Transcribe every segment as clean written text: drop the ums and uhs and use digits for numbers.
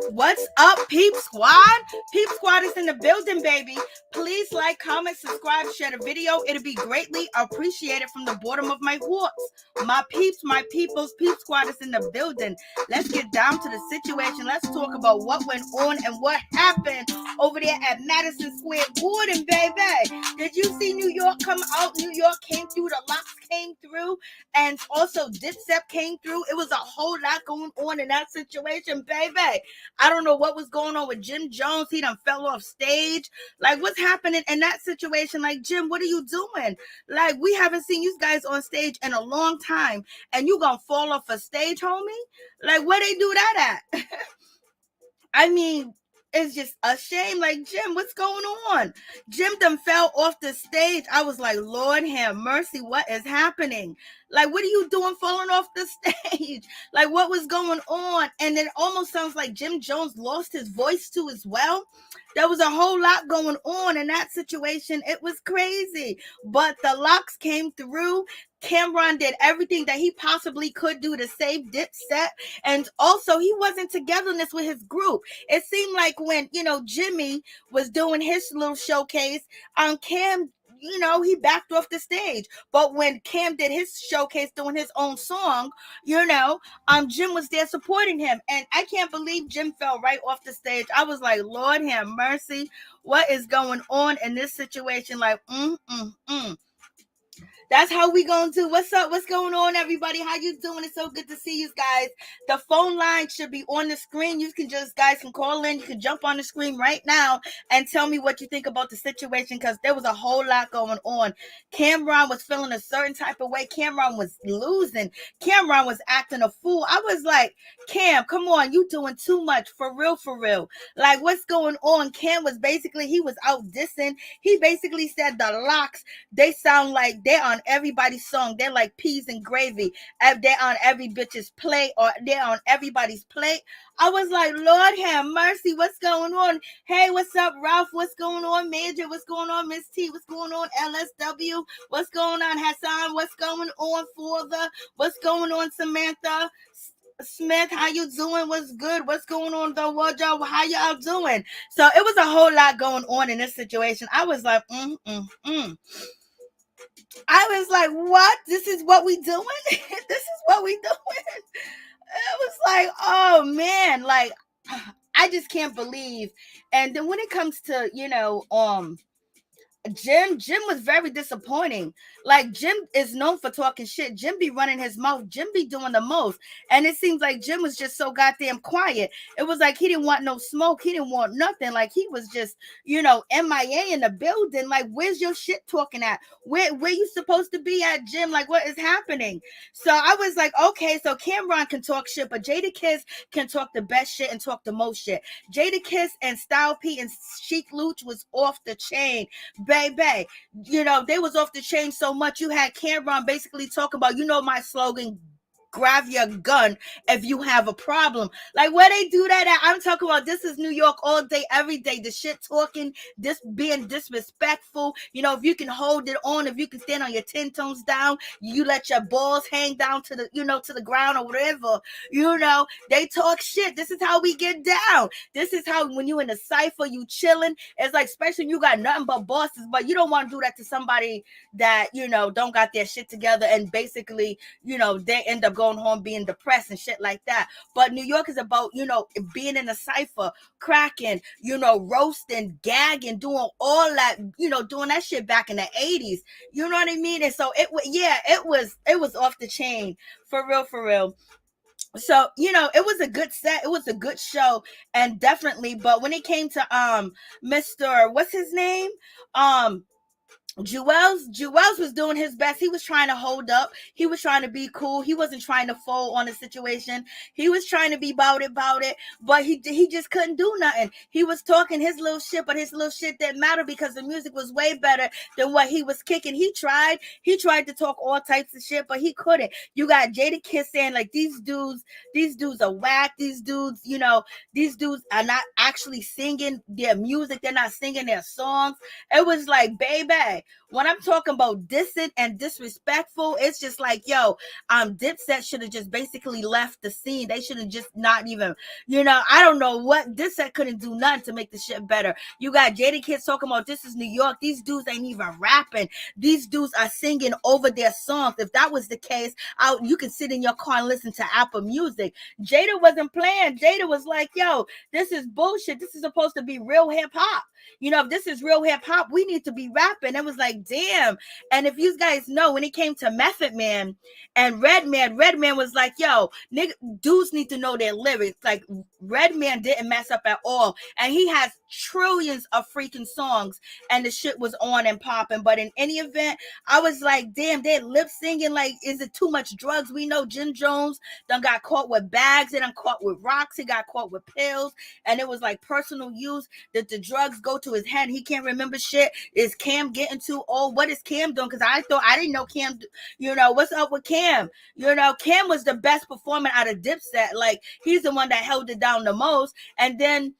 What's up, Peep Squad? Peep Squad is in the building, baby. Please like, comment, subscribe, share the video. It'll be greatly appreciated from the bottom of my hearts. My peeps, my peoples, Peep Squad is in the building. Let's get down to the situation. Let's talk about what went on and what happened over there at Madison Square Garden, baby. Did you see New York come out? New York came through, the LOX came through, and also Dipset came through. It was a whole lot going on in that situation, baby. I don't know what was going on with Jim Jones. He done fell off stage. Like, what's happening in that situation? Like, Jim, what are you doing? Like, we haven't seen you guys on stage in a long time, and you gonna fall off a stage, homie? Like, where they do that at? I mean, it's just a shame. Like, Jim, what's going on? Jim done fell off the stage. I was like, Lord have mercy, what is happening? Like, what are you doing falling off the stage? Like, what was going on? And it almost sounds like Jim Jones lost his voice too as well. There was a whole lot going on in that situation. It was crazy. But the LOX came through. Cameron did everything that he possibly could do to save Dipset. And also, he wasn't togetherness with his group. It seemed like when, Jimmy was doing his little showcase, Cam, he backed off the stage. But when Cam did his showcase doing his own song, Jim was there supporting him. And I can't believe Jim fell right off the stage. I was like, Lord have mercy. What is going on in this situation? Like, That's how we gonna do. What's up? What's going on, everybody? How you doing? It's so good to see you guys. The phone line should be on the screen. You can guys can call in. You can jump on the screen right now and tell me what you think about the situation, because there was a whole lot going on. Cameron was feeling a certain type of way. Cameron was losing. Cameron was acting a fool. I was like, Cam, come on, you doing too much, for real, for real. Like, what's going on? Cam was he was out dissing. He basically said the LOX, they sound like they're on everybody's song. They're like peas and gravy. They're on every bitch's plate, or they're on everybody's plate. I was like, Lord have mercy, what's going on? Hey, what's up, Ralph? What's going on, Major? What's going on, Miss T? What's going on, LSW? What's going on, Hassan? What's going on, Father? What's going on, Samantha Smith? How you doing? What's good? What's going on, the wardrobe? How y'all doing? So it was a whole lot going on in this situation. I was like, I was like, what? This is what we doing? This is what we doing? It was like, oh man, like, I just can't believe. And then when it comes to, Jim was very disappointing. Like, Jim is known for talking shit. Jim be running his mouth. Jim be doing the most. And it seems like Jim was just so goddamn quiet. It was like he didn't want no smoke. He didn't want nothing. Like, he was just, MIA in the building. Like, where's your shit talking at? Where you supposed to be at, Jim? Like, what is happening? So I was like, okay, so Cameron can talk shit, but Jadakiss can talk the best shit and talk the most shit. Jadakiss and Style P and Sheik Luch was off the chain. Baby, they was off the chain so much. You had Cameron basically talking about, my slogan, grab your gun if you have a problem. Like, where they do that at? I'm talking about, this is New York all day, every day. The shit talking, this being disrespectful. If you can hold it on, if you can stand on your 10 toes down, you let your balls hang down to the, to the ground or whatever. They talk shit. This is how we get down. This is how, when you in a cypher, you chilling. It's like, especially when you got nothing but bosses, but you don't want to do that to somebody that, don't got their shit together, and basically, they end up going home being depressed and shit like that. But New York is about, being in a cypher, cracking, roasting, gagging, doing all that, doing that shit back in the 80s. You know what I mean? And so it was off the chain, for real, for real. So, it was a good set, it was a good show, and definitely, but when it came to Mr. what's his name, um Jewels was doing his best. He was trying to hold up. He was trying to be cool. He wasn't trying to fold on the situation. He was trying to be about it. But he just couldn't do nothing. He was talking his little shit, but his little shit didn't matter because the music was way better than what he was kicking. He tried. He tried to talk all types of shit, but he couldn't. You got Jadakiss saying like these dudes are whack. These dudes are not actually singing their music. They're not singing their songs. It was like, baby, when I'm talking about dissing and disrespectful, it's just like, yo, Dipset should have just basically left the scene. They should have just not even, I don't know what. Dipset couldn't do nothing to make the shit better. You got Jadakiss talking about this is New York. These dudes ain't even rapping. These dudes are singing over their songs. If that was the case, you can sit in your car and listen to Apple Music. Jada wasn't playing. Jada was like, yo, this is bullshit. This is supposed to be real hip hop. If this is real hip hop, we need to be rapping. It was like, damn. And if you guys know, when it came to Method Man and Redman was like, yo, nigga, dudes need to know their lyrics. Like, Redman didn't mess up at all. And he has trillions of freaking songs, and the shit was on and popping. But in any event, I was like, damn, they're lip singing. Like, is it too much drugs? We know Jim Jones done got caught with bags. He done caught with rocks. He got caught with pills. And it was like personal use that the drugs go to his head. He can't remember shit. Is Cam getting too old? What is Cam doing? Because I didn't know Cam, what's up with Cam? Cam was the best performer out of Dipset. Like, he's the one that held it down the most. And then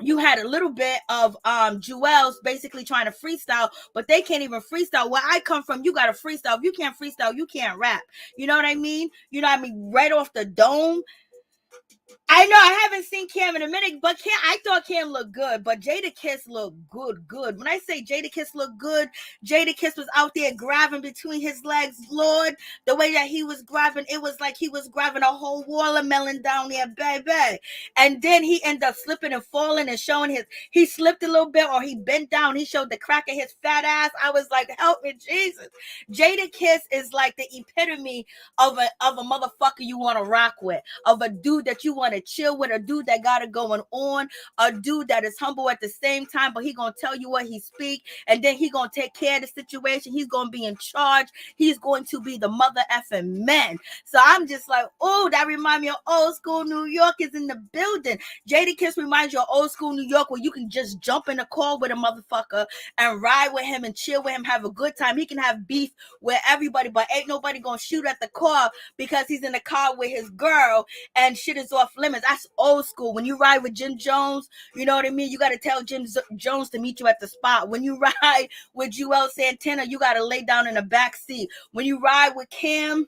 you had a little bit of Jewels basically trying to freestyle, but they can't even freestyle. Where I come from, you got to freestyle. If you can't freestyle, you can't rap. You know what I mean? Right off the dome. I know I haven't seen Cam in a minute, but I thought Cam looked good, but Jadakiss looked good. When I say Jadakiss looked good, Jadakiss was out there grabbing between his legs. Lord, the way that he was grabbing, it was like he was grabbing a whole watermelon down there, baby. And then he ended up slipping and falling and showing he slipped a little bit, or he bent down. He showed the crack of his fat ass. I was like, help me, Jesus. Jadakiss is like the epitome of a motherfucker you want to rock with, of a dude that you want to chill with, a dude that got it going on, a dude that is humble at the same time, but he gonna tell you what he speak, and then he gonna take care of the situation. He's gonna be in charge. He's going to be the mother effing man. So I'm just like, oh, that reminds me of old school New York is in the building. Jadakiss reminds you of old school New York, where you can just jump in a car with a motherfucker and ride with him and chill with him, have a good time. He can have beef with everybody, but ain't nobody gonna shoot at the car because he's in the car with his girl and shit is off limits. That's old school. When you ride with Jim Jones, you know what I mean? You got to tell Jim Jones to meet you at the spot. When you ride with Joel Santana, you got to lay down in the back seat. When you ride with Cam,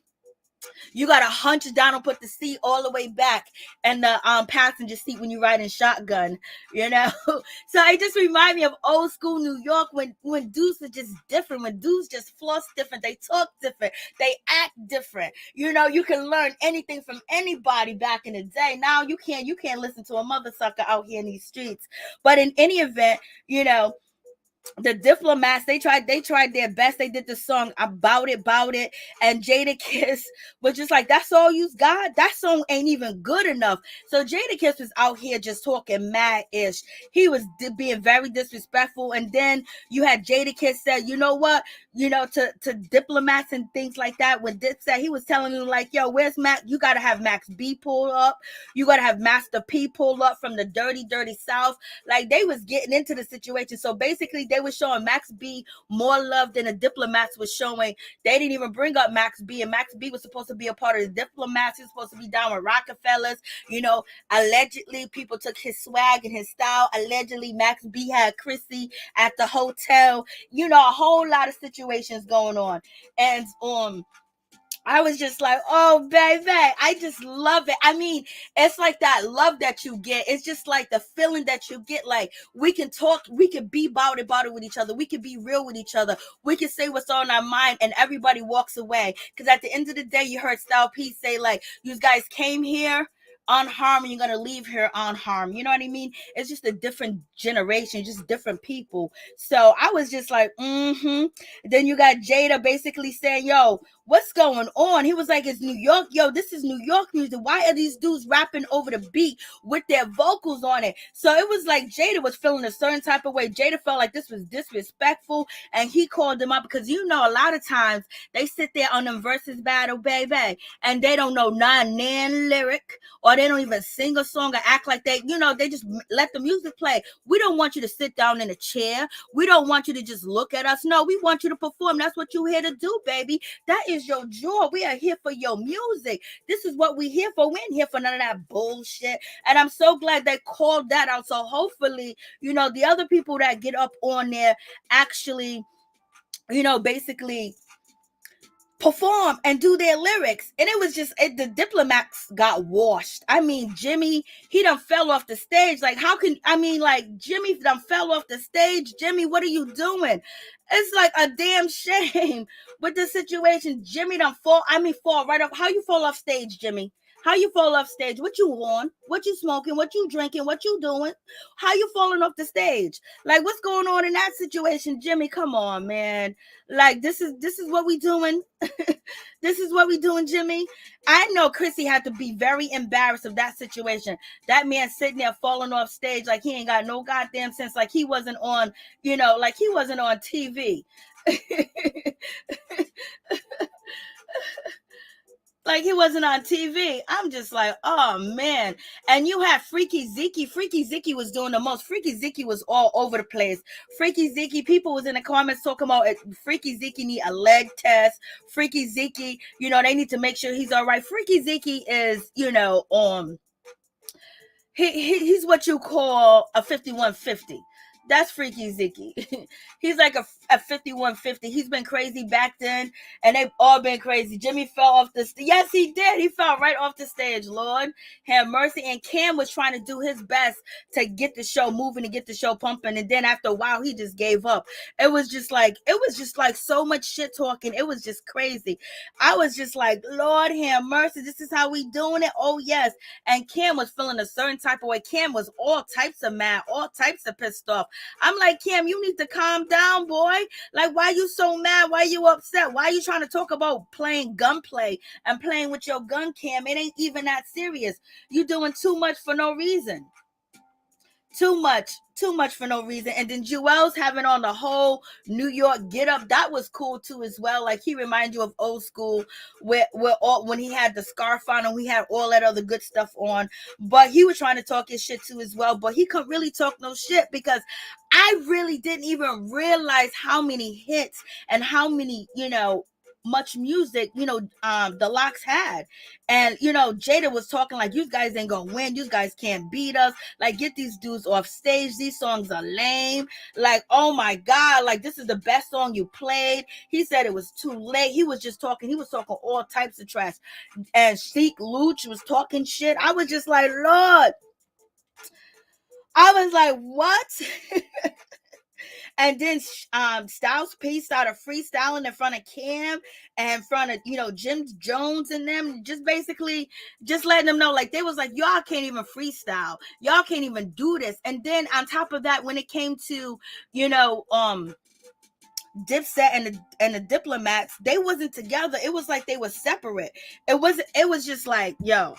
you gotta hunch down and put the seat all the way back and the passenger seat when you ride in shotgun, So it just remind me of old school New York when dudes are just different, when dudes just floss different, they talk different, they act different. You can learn anything from anybody back in the day. Now you can't listen to a mother sucker out here in these streets. But in any event, the Diplomats, they tried their best. They did the song about it, and Jadakiss was just like, that's all you got? That song ain't even good enough. So Jadakiss was out here just talking mad-ish. He was being very disrespectful, and then you had Jadakiss said, you know what, to diplomats and things like that. When Dipset, he was telling them like, yo, where's Max? You gotta have Max B pull up. You gotta have Master P pull up from the dirty South. Like, they was getting into the situation. So basically, they were showing Max B more love than the Diplomats was showing. They didn't even bring up Max B, and Max B was supposed to be a part of the Diplomats. He was supposed to be down with Rockefellers. Allegedly, people took his swag and his style. Allegedly, Max B had Chrissy at the hotel. A whole lot of situations going on. And I was just like, oh, baby, I just love it. I mean, it's like that love that you get. It's just like the feeling that you get. Like, we can talk, we can be about it with each other. We can be real with each other. We can say what's on our mind, and everybody walks away. Because at the end of the day, you heard Style P say, like, you guys came here unharmed and you're going to leave here unharmed. You know what I mean? It's just a different generation, just different people. So I was just like, Then you got Jada basically saying, yo, what's going on? He was like, it's New York. Yo, this is New York music. Why are these dudes rapping over the beat with their vocals on it? So it was like Jada was feeling a certain type of way. Jada felt like this was disrespectful, and he called them up because, you know, a lot of times they sit there on them versus battle, baby, and they don't know nan lyric, or they don't even sing a song or act like they, you know, they just let the music play. We don't want you to sit down in a chair. We don't want you to just look at us. No, we want you to perform. That's what you're here to do, baby. That is your job. We are here for your music. This is what we're here for. We ain't here for none of that bullshit. And I'm so glad they called that out. So hopefully, you know, the other people that get up on there actually, you know, basically perform and do their lyrics. And it was just, the diplomats got washed. I mean, Jimmy, he done fell off the stage. Like, how can, I mean, like, Jimmy done fell off the stage. Jimmy, what are you doing? It's like a damn shame with the situation. Jimmy done fall right off. How you fall off stage, Jimmy? How you fall off stage? What you on? What you smoking? What you drinking? What you doing? How you falling off the stage? Like, what's going on in that situation, Jimmy? Come on, man. Like, this is what we doing. This is what we doing, Jimmy. I know Chrissy had to be very embarrassed of that situation. That man sitting there falling off stage like he ain't got no goddamn sense, like he wasn't on, you know, like he wasn't on TV. Like he wasn't on TV. I'm just like, oh man. And you had Freaky Zeke. Freaky Zeke was doing the most. Freaky Zeke was all over the place. Freaky Zeke, people was in the comments talking about it. Freaky Zeke need a leg test. Freaky Zeke, you know, they need to make sure he's all right. Freaky Zeke is, you know, he's what you call a 5150. That's Freaky Zeke. He's like a 5150. He's been crazy back then, and they've all been crazy. Jimmy fell off the stage. Yes, he did. He fell right off the stage. Lord have mercy. And Cam was trying to do his best to get the show moving, to get the show pumping, and then after a while, he just gave up. It was just like so much shit talking. It was just crazy. I was just like, Lord have mercy. This is how we doing it. Oh yes. And Cam was feeling a certain type of way. Cam was all types of mad, all types of pissed off. I'm like, Cam, you need to calm down, boy. Like, why you so mad? Why you upset? Why you trying to talk about playing gunplay and playing with your gun, Cam? It ain't even that serious. You doing too much for no reason. Too much for no reason. And then Jewel's having on the whole New York get up. That was cool too as well. Like, he reminded you of old school where all, when he had the scarf on and we had all that other good stuff on. But he was trying to talk his shit too as well. But he couldn't really talk no shit because I really didn't even realize how many hits and how many, you know, much music, you know, the LOX had. And, you know, Jada was talking like, you guys ain't gonna win. You guys can't beat us. Like, get these dudes off stage. These songs are lame. Like, oh my God, like, this is the best song you played. He said it was too late. He was talking all types of trash. And Sheik Luch was talking shit. I was just like, Lord. I was like, what? And then Styles P started freestyling in front of Cam and in front of, you know, Jim Jones and them, just basically just letting them know, like, they was like, y'all can't even freestyle. Y'all can't even do this. And then on top of that, when it came to, you know, Dipset and the Diplomats, they wasn't together. It was like they were separate. It was just like, yo,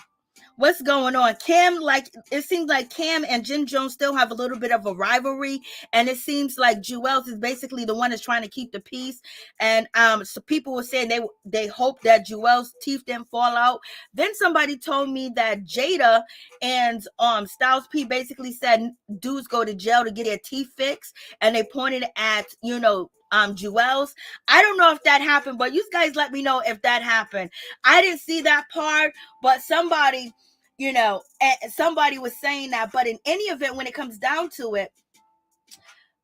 what's going on? Cam, like, it seems like Cam and Jim Jones still have a little bit of a rivalry, and it seems like Jewels is basically the one that's trying to keep the peace. And so people were saying they hope that Jewels' teeth didn't fall out. Then somebody told me that Jada and Styles P basically said dudes go to jail to get their teeth fixed, and they pointed at, you know, Jewels. I don't know if that happened, but you guys let me know if that happened. I didn't see that part, but somebody, you know, somebody was saying that. But in any event, when it comes down to it,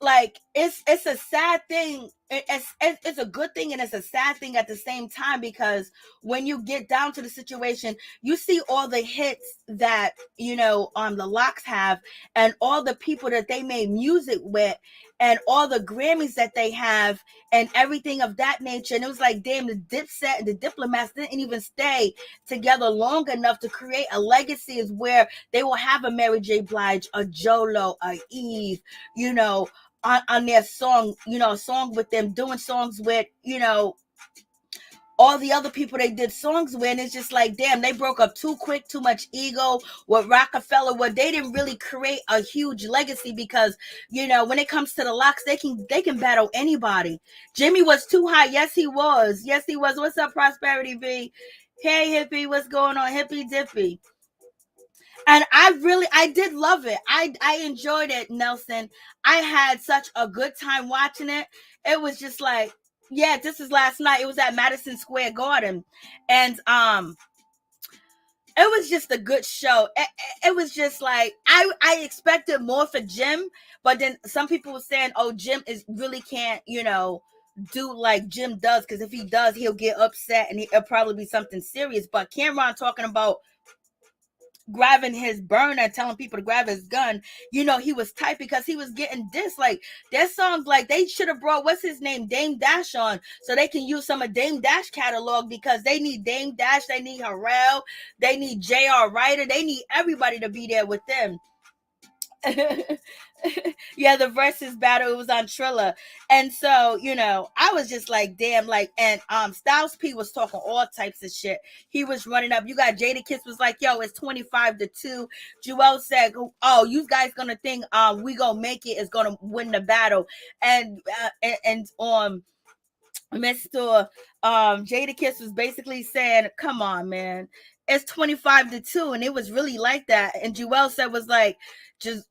like, it's a sad thing. It's a good thing and it's a sad thing at the same time, because when you get down to the situation, you see all the hits that, you know, the LOX have, and all the people that they made music with, and all the Grammys that they have, and everything of that nature. And it was like, damn, the Dipset and the Diplomats didn't even stay together long enough to create a legacy, is where they will have a Mary J. Blige, a Jolo, a Eve, you know, on their song, you know, a song with them, doing songs with, you know, all the other people they did songs with, and it's just like, damn, they broke up too quick, too much ego with Rockefeller, where they didn't really create a huge legacy, because when it comes to the LOX, they can battle anybody. Jimmy was too high. Yes, he was. What's up, Prosperity V? Hey, Hippie, what's going on? Hippie Dippy. And I did love it. I enjoyed it, Nelson. I had such a good time watching it. It was just like, yeah, this is last night. It was at Madison Square Garden. And it was just a good show. It was just like, I expected more for Jim, but then some people were saying, oh, Jim really can't, do like Jim does, because if he does, he'll get upset and it'll probably be something serious. But Cameron talking about grabbing his burner, telling people to grab his gun, he was tight because he was getting dissed. Like, their songs, like, they should have brought, what's his name, Dame Dash on, so they can use some of Dame Dash catalog, because they need Dame Dash, they need Harrell, they need J.R. Ryder, they need everybody to be there with them. Yeah, the versus battle, it was on Triller. And so, I was just like, damn, like, and Styles P was talking all types of shit. He was running up. You got Jadakiss was like, yo, it's 25-2. Jewel said, oh, you guys gonna think we gonna make it, is gonna win the battle. And Mr. Jadakiss was basically saying, come on, man, it's 25-2. And it was really like that. And Joel said, was like,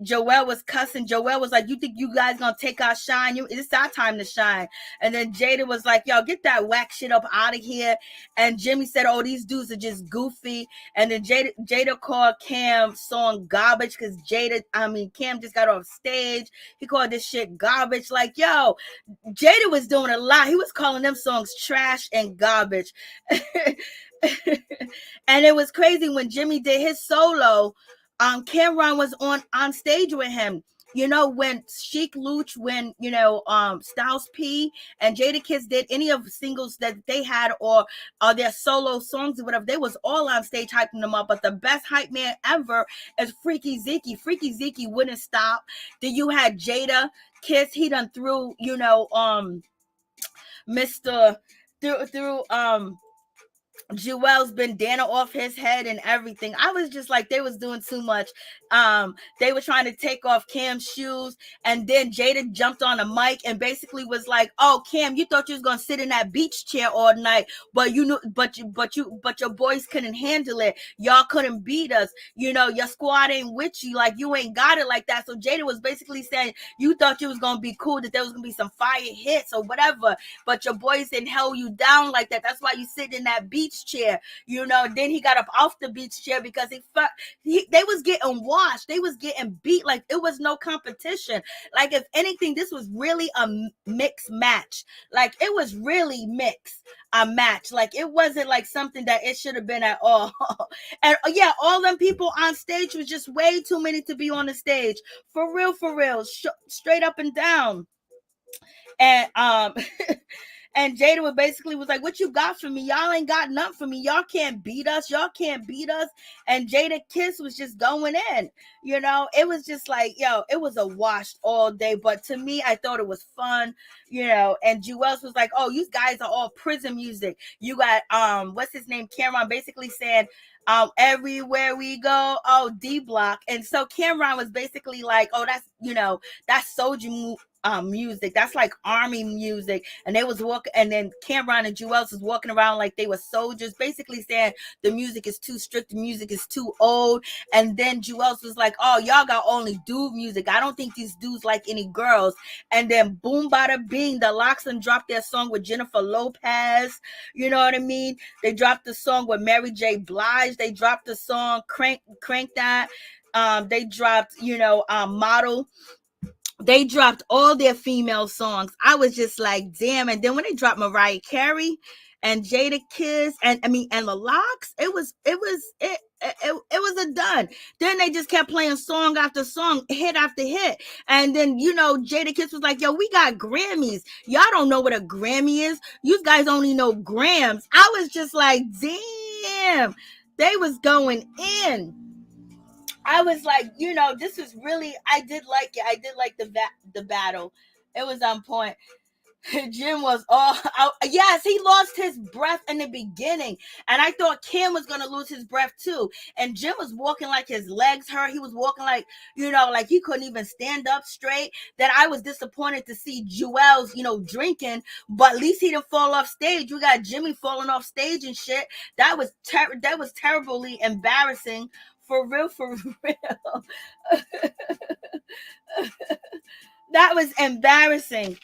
Joel was cussing. Joel was like, you think you guys gonna take our shine? It's our time to shine. And then Jada was like, yo, get that whack shit up out of here. And Jimmy said, oh, these dudes are just goofy. And then Jada called Cam's song garbage, because Cam just got off stage. He called this shit garbage. Like, yo, Jada was doing a lot. He was calling them songs trash and garbage. And it was crazy when Jimmy did his solo. Cameron was on stage with him. When Sheik Luch, when Styles P and Jadakiss did any of the singles that they had, or their solo songs or whatever, they was all on stage hyping them up. But the best hype man ever is Freaky Zeke. Freaky Zeke wouldn't stop. Then you had Jada Kiss. He done threw Mr. through Jewel's bandana off his head and everything. I was just like, they was doing too much. They were trying to take off Cam's shoes, and then Jada jumped on a mic and basically was like, oh, Cam, you thought you was gonna sit in that beach chair all night, but your boys couldn't handle it. Y'all couldn't beat us. Your squad ain't with you. Like, you ain't got it like that. So Jada was basically saying, you thought you was gonna be cool, that there was gonna be some fire hits or whatever, but your boys didn't hold you down like that. That's why you sit in that beach chair. Then he got up off the beach chair because they was getting washed. They was getting beat. Like, it was no competition. Like, if anything, this was really a mixed match. Like, it was really mixed a match. Like, it wasn't like something that it should have been at all. And yeah, all them people on stage was just way too many to be on the stage. For real, straight up and down. And and Jada was basically was like, what you got for me? Y'all ain't got nothing for me. Y'all can't beat us. And Jadakiss was just going in. It was just like, yo, it was a wash all day. But to me, I thought it was fun. And Jewels was like, oh, you guys are all prison music. You got what's his name, Cameron, basically saying, everywhere we go, oh, D Block. And so Cameron was basically like, oh, that's soldier music. That's like army music. And they was walking, and then Cameron and Jewels was walking around like they were soldiers, basically saying the music is too strict, the music is too old. And then Jewels was like, oh, y'all got only dude music. I don't think these dudes like any girls. And then boom, bada bing, the LOX dropped their song with Jennifer Lopez. You know what I mean? They dropped the song with Mary J. Blige. They dropped the song Crank That. They dropped, Model. They dropped all their female songs. I was just like, damn. And then when they dropped Mariah Carey and Jadakiss and the LOX, it was a done. Then they just kept playing song after song, hit after hit. And then, Jadakiss was like, yo, we got Grammys. Y'all don't know what a Grammy is. You guys only know grams. I was just like, damn. They was going in. I was like, this is really, I did like it. I did like the battle. It was on point. Jim was all out. Yes, he lost his breath in the beginning. And I thought Kim was going to lose his breath too. And Jim was walking like his legs hurt. He was walking like, like he couldn't even stand up straight. That I was disappointed to see Jewel's, drinking. But at least he didn't fall off stage. We got Jimmy falling off stage and shit. That was terribly embarrassing. For real, for real. That was embarrassing.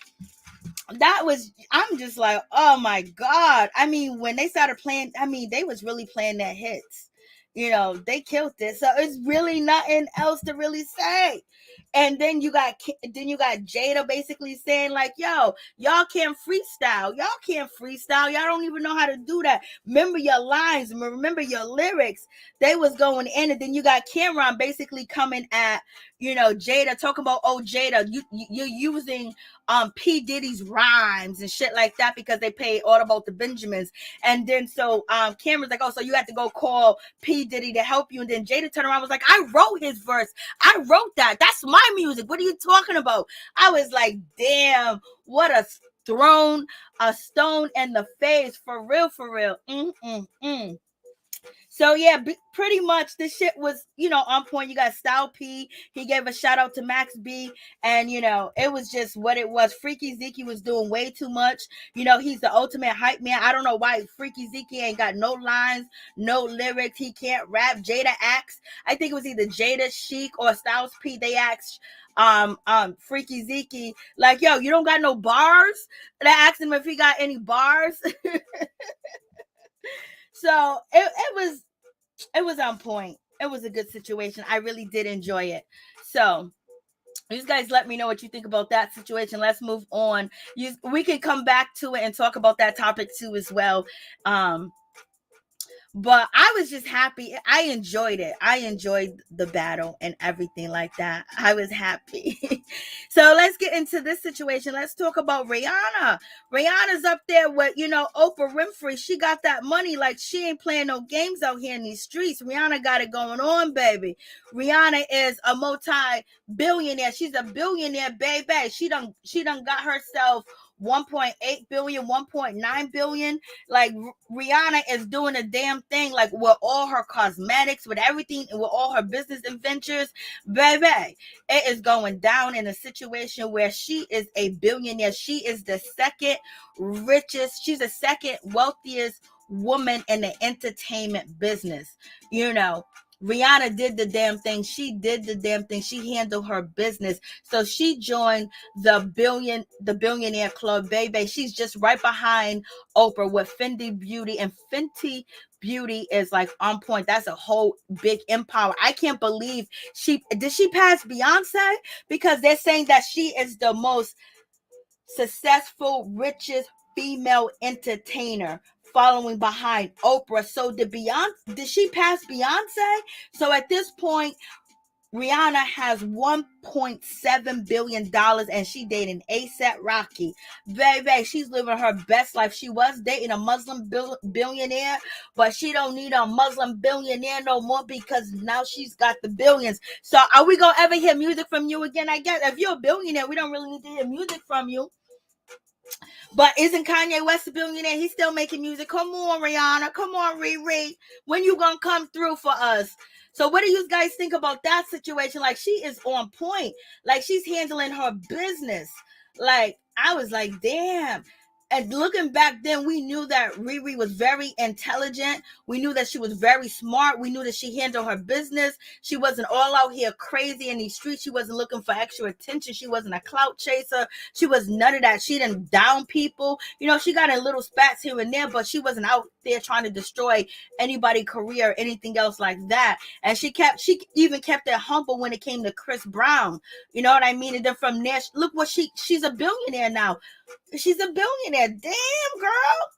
I'm just like, oh my God. I mean, when they started playing, they was really playing their hits. They killed it. So it's really nothing else to really say. And then you got Jada basically saying like, yo, y'all can't freestyle. Y'all don't even know how to do that. Remember your lines. Remember your lyrics. They was going in. And then you got Cameron basically coming at, Jada, talking about, oh, Jada, you're using P. Diddy's rhymes and shit like that because they paid all about the Benjamins. And then so Cameron's like, oh, so you have to go call P. Diddy to help you. And then Jada turned around and was like, I wrote his verse. I wrote that. That's my music. What are you talking about? I was like, damn, what a stone in the face. For real, for real. So yeah, pretty much this shit was, on point. You got Style P. He gave a shout out to Max B. And, it was just what it was. Freaky Zeke was doing way too much. He's the ultimate hype man. I don't know why Freaky Zeke ain't got no lines, no lyrics. He can't rap. Jada asked, I think it was either Jada, Chic, or Styles P. They asked Freaky Zeke, like, yo, you don't got no bars? They asked him if he got any bars. So it was on point. It was a good situation. I really did enjoy it. So you guys let me know what you think about that situation. Let's move on. We can come back to it and talk about that topic too as well. But I was just happy. I enjoyed it. I enjoyed the battle and everything like that. I was happy. So let's get into this situation. Let's talk about Rihanna. Rihanna's up there with, Oprah Winfrey. She got that money like she ain't playing no games out here in these streets. Rihanna got it going on, baby. Rihanna is a multi-billionaire. She's a billionaire, baby. She done got herself 1.8 billion, 1.9 billion. Like Rihanna is doing a damn thing, like with all her cosmetics, with everything, with all her business adventures, baby. It is going down in a situation where she is a billionaire. She is the second richest, she's the second wealthiest woman in the entertainment business. Rihanna did the damn thing. She did the damn thing. She handled her business. So she joined the billionaire club, baby. She's just right behind Oprah with Fenty Beauty. And Fenty Beauty is like on point. That's a whole big empire. I can't believe she pass Beyonce? Because they're saying that she is the most successful, richest female entertainer, following behind Oprah. So did she pass Beyonce? So at this point, Rihanna has $1.7 billion and she dating A$AP Rocky. Baby, she's living her best life. She was dating a Muslim billionaire, but she don't need a Muslim billionaire no more because now she's got the billions. So are we going to ever hear music from you again? I guess if you're a billionaire, we don't really need to hear music from you. But isn't Kanye West a billionaire? He's still making music. Come on, Rihanna. Come on, Riri. When you gonna come through for us? So what do you guys think about that situation? Like, she is on point. Like, she's handling her business. Like, I was like, damn. And looking back then, we knew that Riri was very intelligent. We knew that she was very smart. We knew that she handled her business. She wasn't all out here crazy in these streets. She wasn't looking for extra attention. She wasn't a clout chaser. She was none of that. She didn't down people. She got in little spats here and there, but she wasn't out there trying to destroy anybody's career or anything else like that. And she even kept it humble when it came to Chris Brown. You know what I mean? And then from there, look what she's a billionaire now. She's a billionaire. Damn, girl.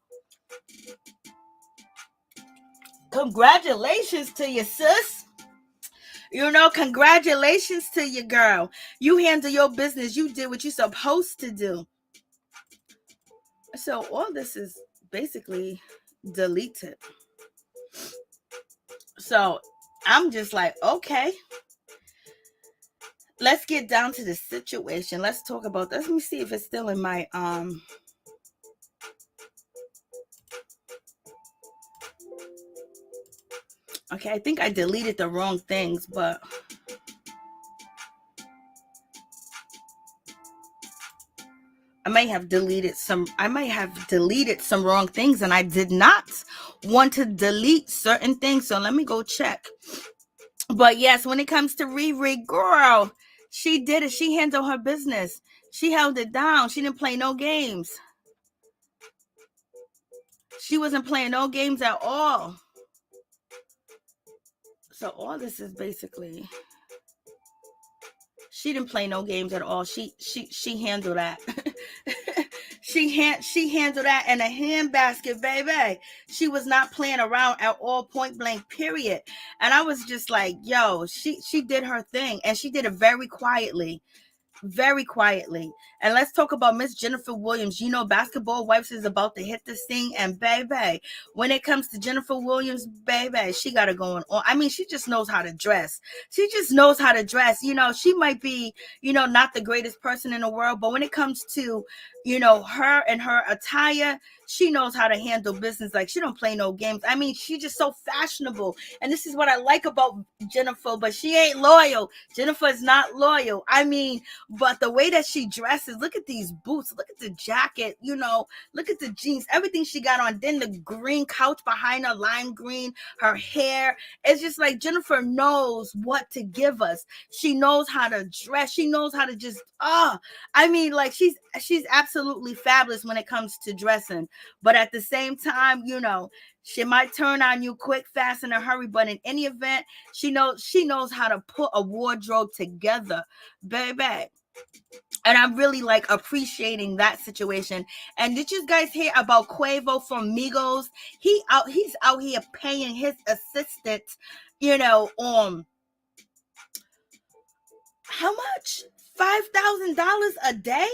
Congratulations to you, sis. Congratulations to you, girl. You handle your business. You did what you're supposed to do. So all this is basically deleted. So I'm just like, okay. let's get down to the situation. Let's talk about this. Let me see if it's still in my okay, I think I deleted the wrong things, but I might have deleted some wrong things, and I did not want to delete certain things. So let me go check. But yes, when it comes to Riri, girl, she did it. She handled her business. She held it down. She didn't play no games. She wasn't playing no games at all. So all this is basically, she didn't play no games at all. She handled that. she handled that in a handbasket, baby. She was not playing around at all, point blank, period. And I was just like, yo, she did her thing, and she did it very quietly. Very quietly. And let's talk about Miss Jennifer Williams. You know, Basketball Wives is about to hit this thing, and baby, when it comes to Jennifer Williams, baby, she got it going on. I mean, she just knows how to dress. She just knows how to dress. You know, she might be, you know, not the greatest person in the world, but when it comes to, you know, her and her attire, she knows how to handle business. Like, she don't play no games. I mean, she's just so fashionable. And this is what I like about Jennifer, but she ain't loyal. Jennifer is not loyal. I mean, but the way that she dresses, look at these boots, look at the jacket, you know, look at the jeans, everything she got on. Then the green couch behind her, lime green, her hair. It's just like Jennifer knows what to give us. She knows how to dress. She knows how to just, I mean, like, she's absolutely fabulous when it comes to dressing. But at the same time, you know, she might turn on you quick, fast, in a hurry. But in any event, she knows how to put a wardrobe together, baby. And I'm really like appreciating that situation. And did you guys hear about Quavo from Migos? He's out here paying his assistant, you know, how much? $5,000 a day?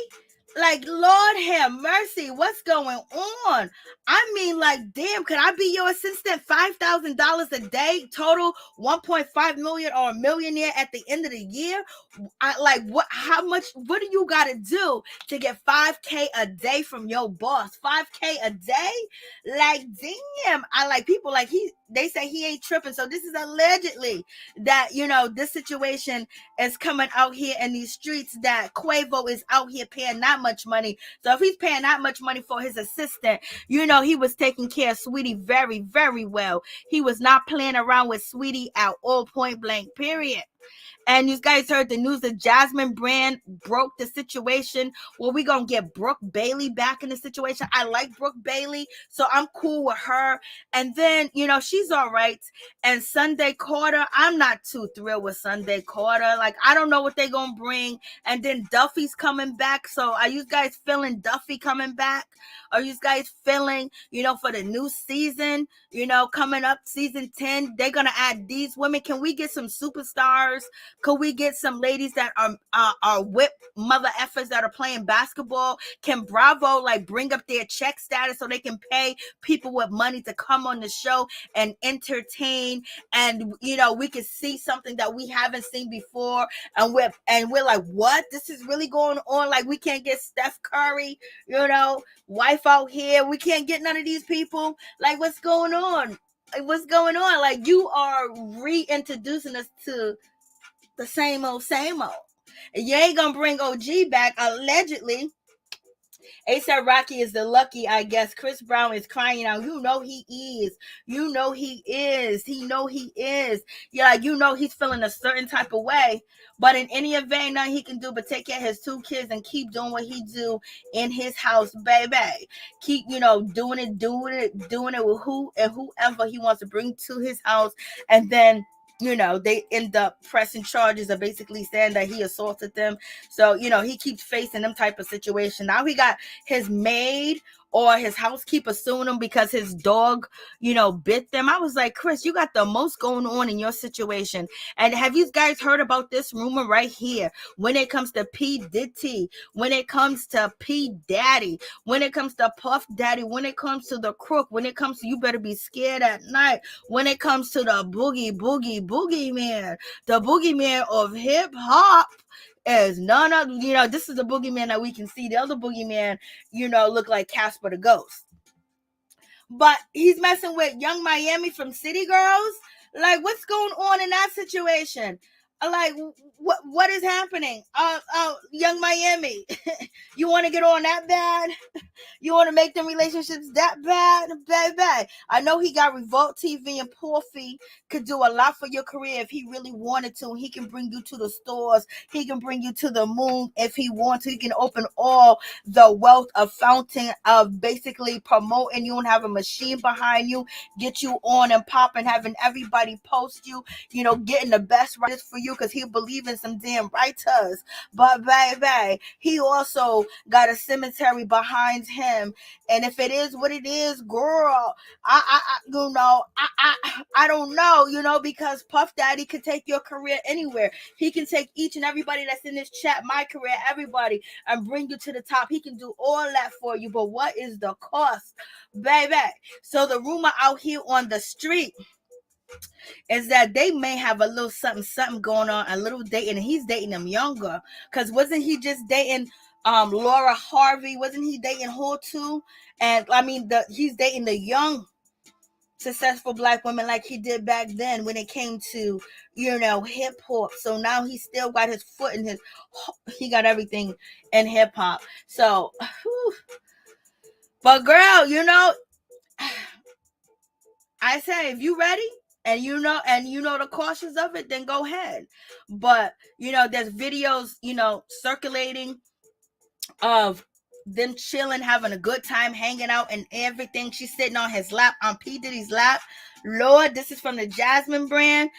Like, Lord have mercy, what's going on? I mean, like, damn, could I be your assistant? $5,000 a day, total 1.5 million, or a millionaire at the end of the year? I like, what? How much? What do you got to do to get $5K a day from your boss? $5K a day? Like, damn! I like people like they say he ain't tripping. So this is allegedly that, you know, this situation is coming out here in these streets, that Quavo is out here paying that much money. So if he's paying that much money for his assistant, you know, he was taking care of Sweetie very, very well. He was not playing around with Sweetie at all, point blank, period. And you guys heard the news that Jasmine Brand broke the situation. Well, we gonna get Brooke Bailey back in the situation. I like Brooke Bailey, so I'm cool with her. And then, you know, she's all right. And Sunday Carter, I'm not too thrilled with Sunday Carter. Like, I don't know what they're gonna bring. And then Duffy's coming back. So are you guys feeling Duffy coming back? Are you guys feeling, you know, for the new season, you know, coming up, season 10, they're gonna add these women? Can we get some superstars? Could we get some ladies that are whip mother effers that are playing basketball? Can Bravo like bring up their check status so they can pay people with money to come on the show and entertain? And, you know, we can see something that we haven't seen before, and we're like, what? This is really going on? Like, we can't get Steph Curry, you know, wife out here. We can't get none of these people. Like, what's going on? What's going on? Like, you are reintroducing us to the same old, same old. And you ain't gonna bring OG back, allegedly. A$AP Rocky is the lucky, I guess. Chris Brown is crying out. You know he is. You know he is. He know he is. Yeah, you know he's feeling a certain type of way. But in any event, nothing he can do but take care of his two kids and keep doing what he do in his house, baby. Keep, you know, doing it with who and whoever he wants to bring to his house. And then, you know, they end up pressing charges of basically saying that he assaulted them. So, you know, he keeps facing them type of situation. Now he got his maid or his housekeeper suing him because his dog, bit them. I was like, Chris, you got the most going on in your situation. And have you guys heard about this rumor right here? When it comes to P. Diddy, when it comes to P. Daddy, when it comes to Puff Daddy, when it comes to the crook, when it comes to you better be scared at night, when it comes to the boogie man, the boogeyman of hip hop, is none of, this is the boogeyman that we can see. The other boogeyman, look like Casper the Ghost. But he's messing with Young Miami from City Girls. Like, what's going on in that situation? Like, what is happening? Young Miami, you want to get on that bad? You want to make them relationships that bad? Bad. I know he got Revolt TV, and Porfy could do a lot for your career if he really wanted to. He can bring you to the stores. He can bring you to the moon if he wants to. He can open all the wealth of fountain of basically promoting you and have a machine behind you, get you on and popping, having everybody post you, getting the best writers for you because he believe in some damn writers. But baby, he also got a cemetery behind him. And if it is what it is, girl, I don't know, because Puff Daddy could take your career anywhere. He can take each and everybody that's in this chat, my career, everybody, and bring you to the top. He can do all that for you. But what is the cost, baby? So the rumor out here on the street is that they may have a little something going on, a little dating, and he's dating them younger. Because wasn't he just dating Laura Harvey? Wasn't he dating her too? And I mean, he's dating the young successful black women like he did back then when it came to hip hop. So now he still got his foot in he got everything in hip hop. So but girl, I say, if you ready and the cautions of it, then go ahead. But there's videos circulating of them chilling, having a good time, hanging out and everything. She's sitting on his lap, on P. Diddy's lap. Lord, this is from the Jasmine brand.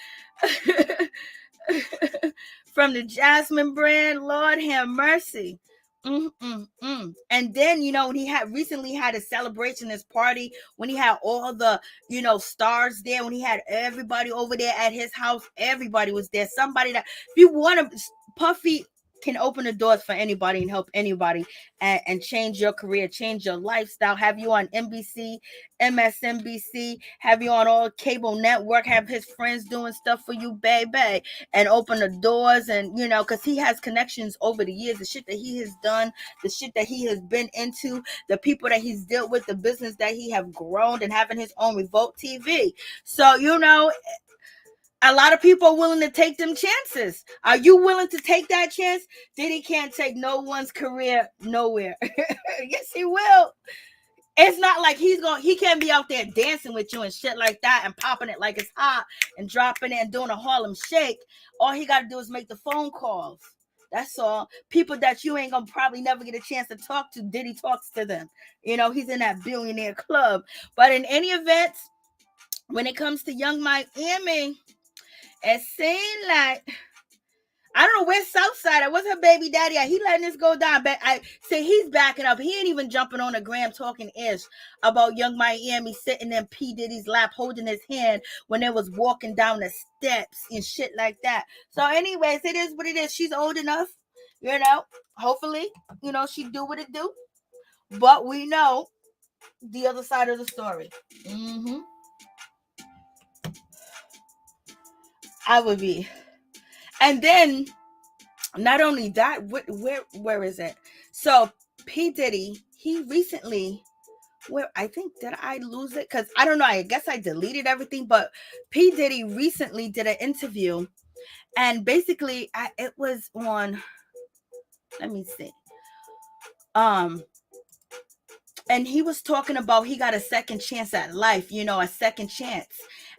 From the Jasmine brand. Lord have mercy. And then when he recently had a celebration, this party, when he had all the stars there, when he had everybody over there at his house, everybody was there. Somebody that, if you want to, Puffy can open the doors for anybody and help anybody and change your career, change your lifestyle, have you on NBC, MSNBC, have you on all cable network, have his friends doing stuff for you, baby, and open the doors. And because he has connections over the years, the shit that he has done, the shit that he has been into, the people that he's dealt with, the business that he have grown, and having his own Revolt TV. So a lot of people are willing to take them chances. Are you willing to take that chance? Diddy can't take no one's career nowhere. Yes, he will. It's not like he can't be out there dancing with you and shit like that and popping it like it's hot and dropping it and doing a Harlem Shake. All he got to do is make the phone calls. That's all. People that you ain't gonna probably never get a chance to talk to, Diddy talks to them. He's in that billionaire club. But in any event, when it comes to Young Miami, it seemed like, I don't know where's Southside. What's her baby daddy at? He letting this go down. But I say he's backing up. He ain't even jumping on the gram talking ish about Young Miami sitting in P. Diddy's lap holding his hand when they was walking down the steps and shit like that. So anyways, it is what it is. She's old enough, hopefully, she do what it do. But we know the other side of the story. I would be. And then, not only that, where is it? So, P. Diddy, he recently, I think, did I lose it? Because I don't know, I guess I deleted everything, but P. Diddy recently did an interview, and basically, it was on, let me see. And he was talking about he got a second chance at life, a second chance.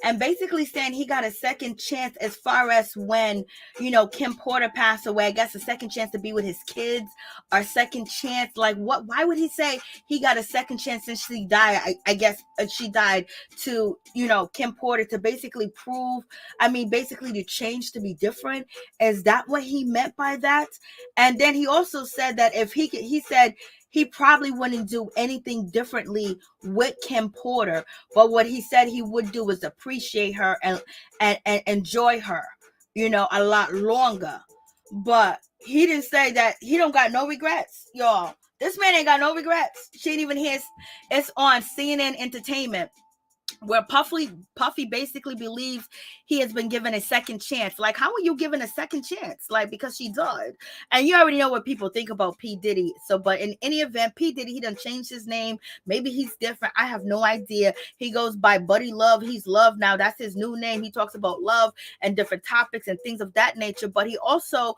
And basically saying he got a second chance as far as when, Kim Porter passed away, I guess a second chance to be with his kids, or second chance, like why would he say he got a second chance since she died? I guess she died to, Kim Porter, to basically prove, basically to change, to be different. Is that what he meant by that? And then he also said that if he said he probably wouldn't do anything differently with Kim Porter. But what he said he would do is appreciate her and enjoy her, a lot longer. But he didn't say that he don't got no regrets, y'all. This man ain't got no regrets. She ain't even his. It's on CNN Entertainment, where Puffy basically believes he has been given a second chance. Like, how are you given a second chance? Like, because she died. And you already know what people think about P. Diddy. So, but in any event, P. Diddy, he done changed his name. Maybe he's different. I have no idea. He goes by Buddy Love. He's Love now. That's his new name. He talks about love and different topics and things of that nature. But he also,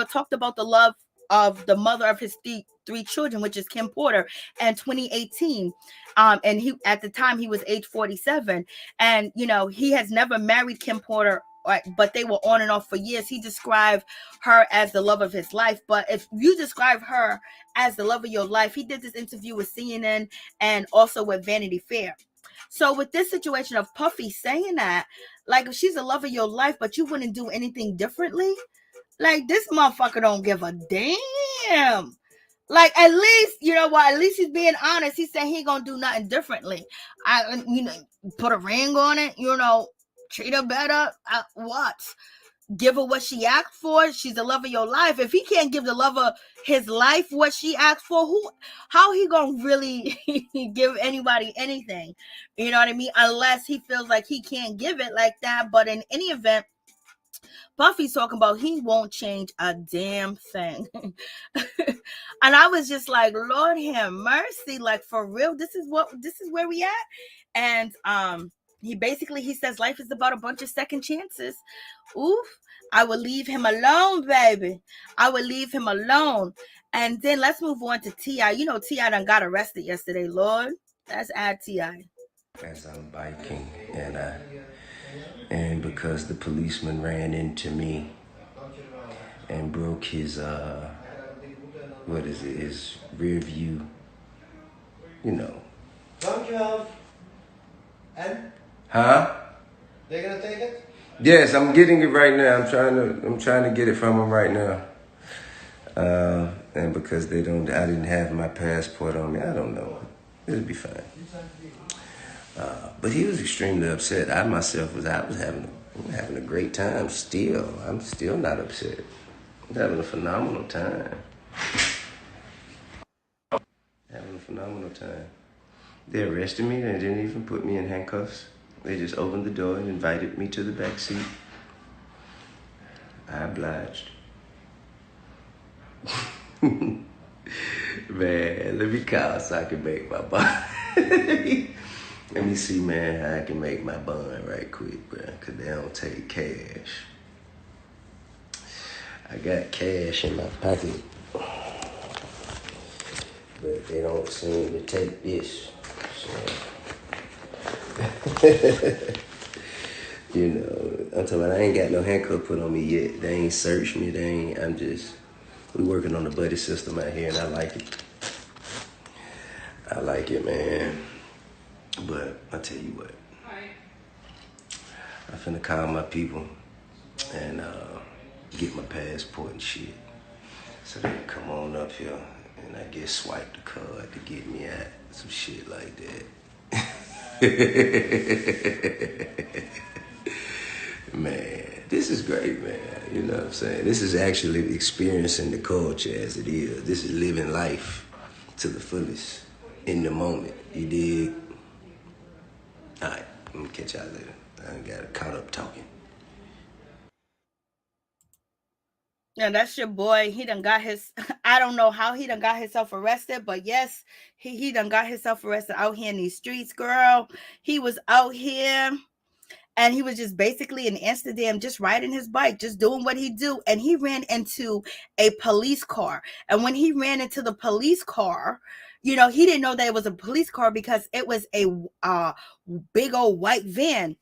talked about the love of the mother of his three children, which is Kim Porter, in 2018. And he, at the time, he was age 47. And, he has never married Kim Porter, but they were on and off for years. He described her as the love of his life. But if you describe her as the love of your life, he did this interview with CNN and also with Vanity Fair. So with this situation of Puffy saying that, like, if she's the love of your life, but you wouldn't do anything differently, like, this motherfucker don't give a damn. Like, at least, at least he's being honest. He said he ain't gonna do nothing differently. Put a ring on it, treat her better. What? Give her what she asked for. She's the love of your life. If he can't give the love of his life what she asked for, how he gonna really give anybody anything? You know what I mean? Unless he feels like he can't give it like that. But in any event, Buffy's talking about he won't change a damn thing. And I was just like, Lord have mercy, like, for real, this is where we at. And he says life is about a bunch of second chances. Oof. I will leave him alone, baby. I will leave him alone. And then let's move on to T.I. T.I. done got arrested yesterday, Lord. Let's add T.I. As I'm biking, and because the policeman ran into me and broke his his rear view, Don't you have? And? Huh? They're gonna take it? Yes, I'm getting it right now. I'm trying to get it from him right now. And because I didn't have my passport on me, I don't know. It'll be fine. But he was extremely upset. I myself was having a great time still. I'm still not upset. I'm having a phenomenal time. They arrested me and didn't even put me in handcuffs. They just opened the door and invited me to the back seat. I obliged. Man, let me call so I can make my bond. Let me see, man, how I can make my bond right quick, bro, because they don't take cash. I got cash in my pocket, but they don't seem to take this. So, I'm talking about I ain't got no handcuff put on me yet. They ain't searched me. We working on the buddy system out here, and I like it. I like it, man. But I tell you what, I'm finna call my people and get my passport and shit, so they can come on up here and I guess swipe the card to get me out, some shit like that. Man, this is great, man. You know what I'm saying? This is actually experiencing the culture as it is. This is living life to the fullest in the moment. You dig? All right, I'm gonna catch y'all later. I got caught up talking. Yeah, that's your boy. He done got I don't know how he done got himself arrested, but yes, he done got himself arrested out here in these streets, girl. He was out here and he was just basically in Amsterdam, just riding his bike, just doing what he do. And he ran into a police car. And when he ran into the police car, he didn't know that it was a police car because it was a big old white van.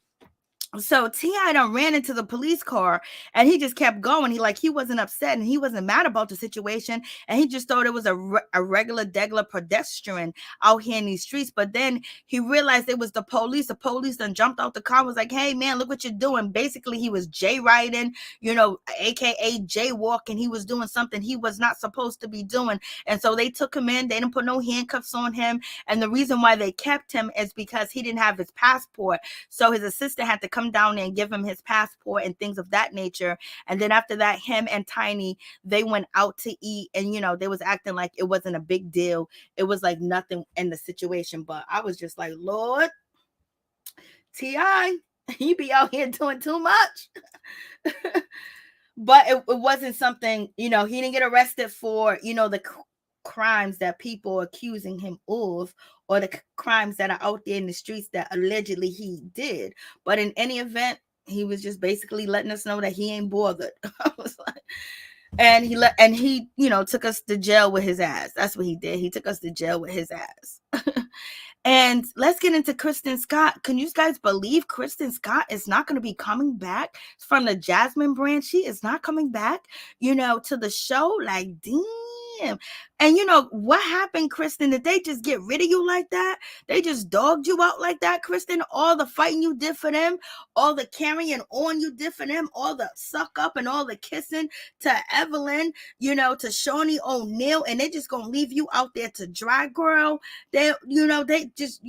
So T.I. done ran into the police car and he just kept going. He wasn't upset and he wasn't mad about the situation. And he just thought it was a regular degular pedestrian out here in these streets. But then he realized it was the police. The police then jumped out the car and was like, hey man, look what you're doing. Basically, he was J-riding, AKA jaywalking. He was doing something he was not supposed to be doing. And so they took him in. They didn't put no handcuffs on him. And the reason why they kept him is because he didn't have his passport. So his assistant had to come down there and give him his passport and things of that nature. And then after that, him and Tiny, they went out to eat, and they was acting like it wasn't a big deal. It was like nothing in the situation. But I was just like, Lord, T.I., you be out here doing too much. But it wasn't something, he didn't get arrested for, the crimes that people are accusing him of, or the crimes that are out there in the streets that allegedly he did. But in any event, he was just basically letting us know that he ain't bothered. I was like, and he took us to jail with his ass. That's what he did. He took us to jail with his ass. And let's get into Kristen Scott. Can you guys believe Kristen Scott is not going to be coming back from the Jasmine brand? She is not coming back, to the show. Like, damn. And what happened, Kristen? Did they just get rid of you like that? They just dogged you out like that, Kristen? All the fighting you did for them, all the carrying on you did for them, all the suck up and all the kissing to Evelyn, to Shawnee O'Neal, and they just gonna leave you out there to dry, girl. They just,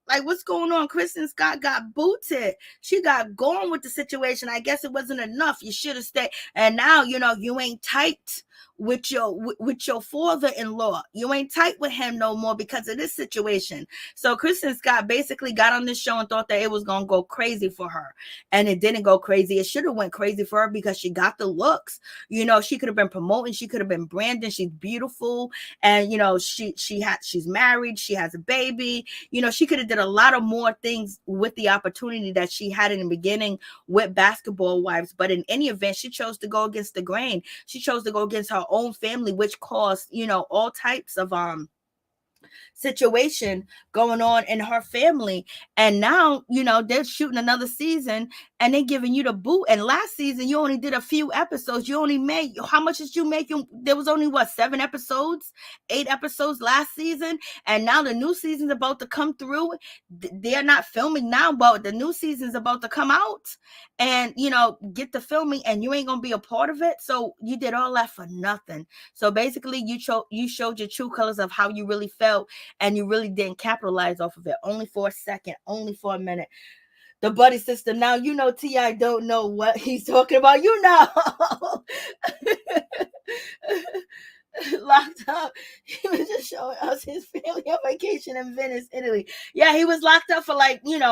like, what's going on? Kristen Scott got booted. She got gone with the situation. I guess it wasn't enough. You should have stayed. And now, you ain't tight with your father-in-law. You ain't tight with him no more because of this situation. So Kristen Scott basically got on this show and thought that it was gonna go crazy for her, and it didn't go crazy. It should have went crazy for her because she got the looks. She could have been promoting. She could have been branding. She's beautiful, and she's married. She has a baby. She could have did a lot of more things with the opportunity that she had in the beginning with Basketball Wives. But in any event, she chose to go against the grain. She chose to go against her own family, which caused all types of situation going on in her family. And now they're shooting another season and they're giving you the boot. And last season you only did a few episodes. You only made, how much did you make? There was only 7 episodes, 8 episodes last season, and now the new season's about to come through. They're not filming now, but the new season's about to come out and get the filming, and you ain't gonna be a part of it. So you did all that for nothing. So basically you showed your true colors of how you really felt, and you really didn't capitalize off of it. Only for a second, only for a minute. The buddy system. Now T.I. don't know what he's talking about. Locked up. He was just showing us his family on vacation in Venice, Italy. Yeah, he was locked up for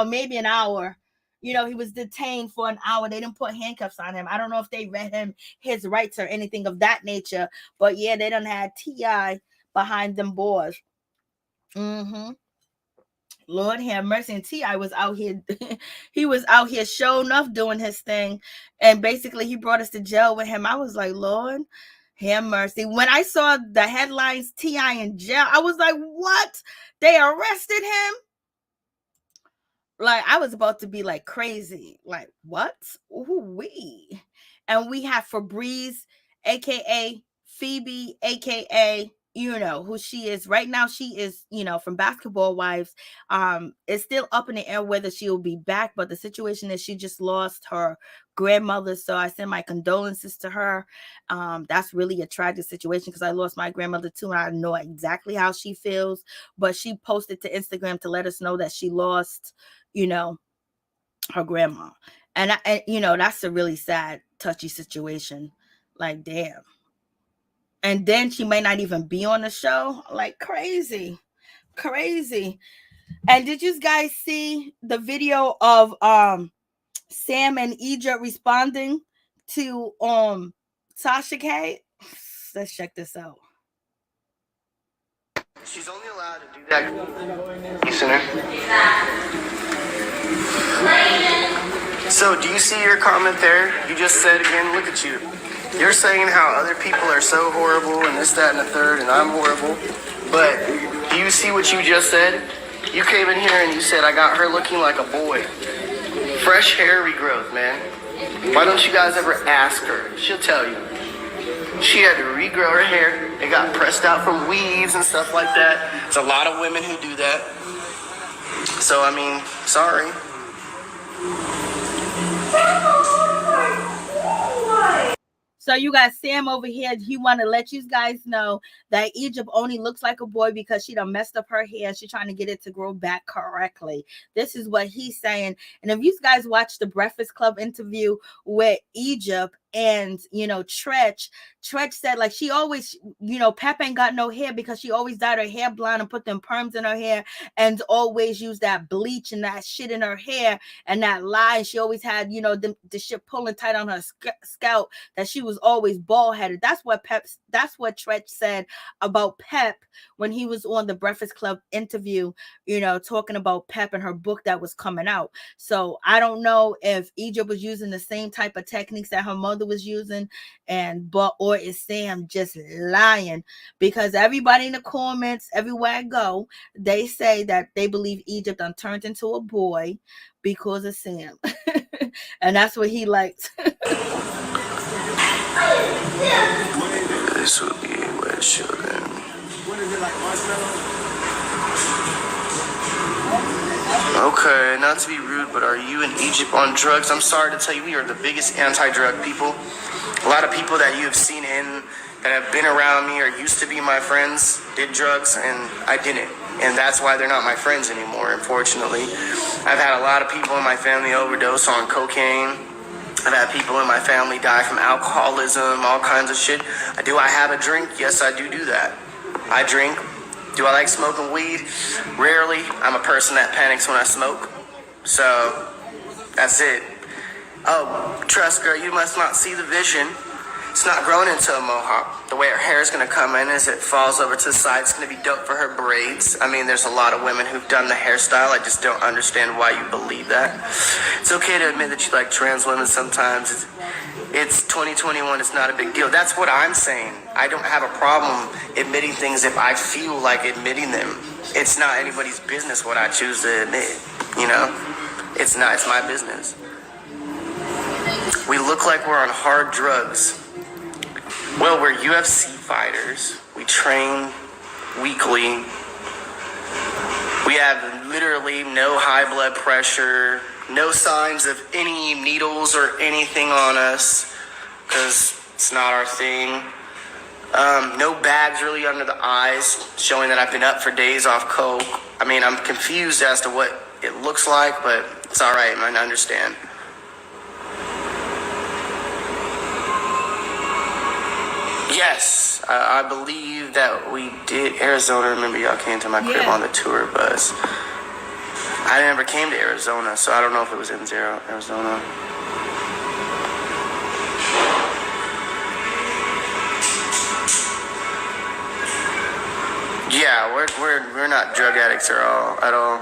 maybe an hour. He was detained for an hour. They didn't put handcuffs on him. I don't know if they read him his rights or anything of that nature. But yeah, they done had T.I. behind them boys. Lord have mercy. And T.I. was out here. He was out here showing enough doing his thing. And basically he brought us to jail with him. I was like, Lord have mercy. When I saw the headlines, T.I. in jail, I was like, what? They arrested him? Like, I was about to be like crazy. Like, what? Ooh-wee. And we have Febreze, aka Phoebe, aka who she is right now. She is, from Basketball Wives. It's still up in the air whether she will be back, but the situation is she just lost her grandmother. So I send my condolences to her. That's really a tragic situation because I lost my grandmother too, and I know exactly how she feels. But she posted to Instagram to let us know that she lost, her grandma. And that's a really sad, touchy situation. Like, damn. And then she may not even be on the show. Like, crazy. And did you guys see the video of Sam and Idra responding to Tasha K? Let's check this out. She's only allowed to do that. You sinner. So, do you see your comment there? You just said again, look at you. You're saying how other people are so horrible and this, that, and the third, and I'm horrible. But do you see what you just said? You came in here and you said, I got her looking like a boy. Fresh hair regrowth, man. Why don't you guys ever ask her? She'll tell you. She had to regrow her hair. It got pressed out from weaves and stuff like that. There's a lot of women who do that. So, I mean, sorry. So you got Sam over here. He want to let you guys know that Egypt only looks like a boy because she done messed up her hair. She's trying to get it to grow back correctly. This is what he's saying. And if you guys watch the Breakfast Club interview with Egypt and, you know, Tretch said, like, she always, you know, Pep ain't got no hair because she always dyed her hair blonde and put them perms in her hair and always used that bleach and that shit in her hair and that lie. And she always had, you know, the shit pulling tight on her scalp, that she was always bald headed. That's what Tretch said about Pep when he was on the Breakfast Club interview, you know, talking about Pep and her book that was coming out. So I don't know if Egypt was using the same type of techniques that her mother was using, or is Sam just lying? Because everybody in the comments, everywhere I go, they say that they believe Egypt done turned into a boy because of Sam. And that's what he likes. This will be a wet show then. What is it, like marshmallow? Okay, not to be rude, but are you in Egypt on drugs? I'm sorry to tell you, we are the biggest anti-drug people. A lot of people that you have seen that have been around me or used to be my friends did drugs, and I didn't. And that's why they're not my friends anymore, unfortunately. I've had a lot of people in my family overdose on cocaine. I've had people in my family die from alcoholism, all kinds of shit. Do I have a drink? Yes, I do that. I drink. Do I like smoking weed? Rarely. I'm a person that panics when I smoke. So, that's it. Oh, trust girl, you must not see the vision. It's not growing into a mohawk. The way her hair is going to come in is it falls over to the side. It's going to be dope for her braids. I mean, there's a lot of women who've done the hairstyle. I just don't understand why you believe that. It's okay to admit that you like trans women sometimes. It's 2021. It's not a big deal. That's what I'm saying. I don't have a problem admitting things if I feel like admitting them. It's not anybody's business what I choose to admit, you know? It's not. It's my business. We look like we're on hard drugs. Well, we're UFC fighters. We train weekly. We have literally no high blood pressure, no signs of any needles or anything on us, because it's not our thing. No bags really under the eyes, showing that I've been up for days off coke. I mean, I'm confused as to what it looks like, but it's all right, man, I understand. Yes, I believe that we did Arizona. Remember, y'all came to my crib on the tour bus. I never came to Arizona, so I don't know if it was in Arizona. Yeah, we're not drug addicts at all.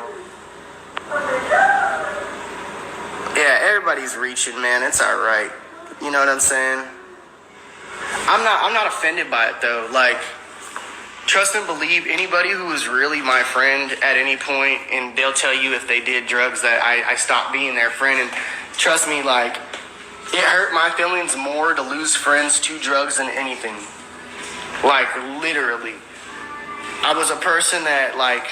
Yeah, everybody's reaching, man. It's all right. You know what I'm saying? I'm not offended by it though. Like, trust and believe anybody who is really my friend at any point, and they'll tell you if they did drugs that I stopped being their friend. And trust me, like, it hurt my feelings more to lose friends to drugs than anything. Like, literally. I was a person that, like,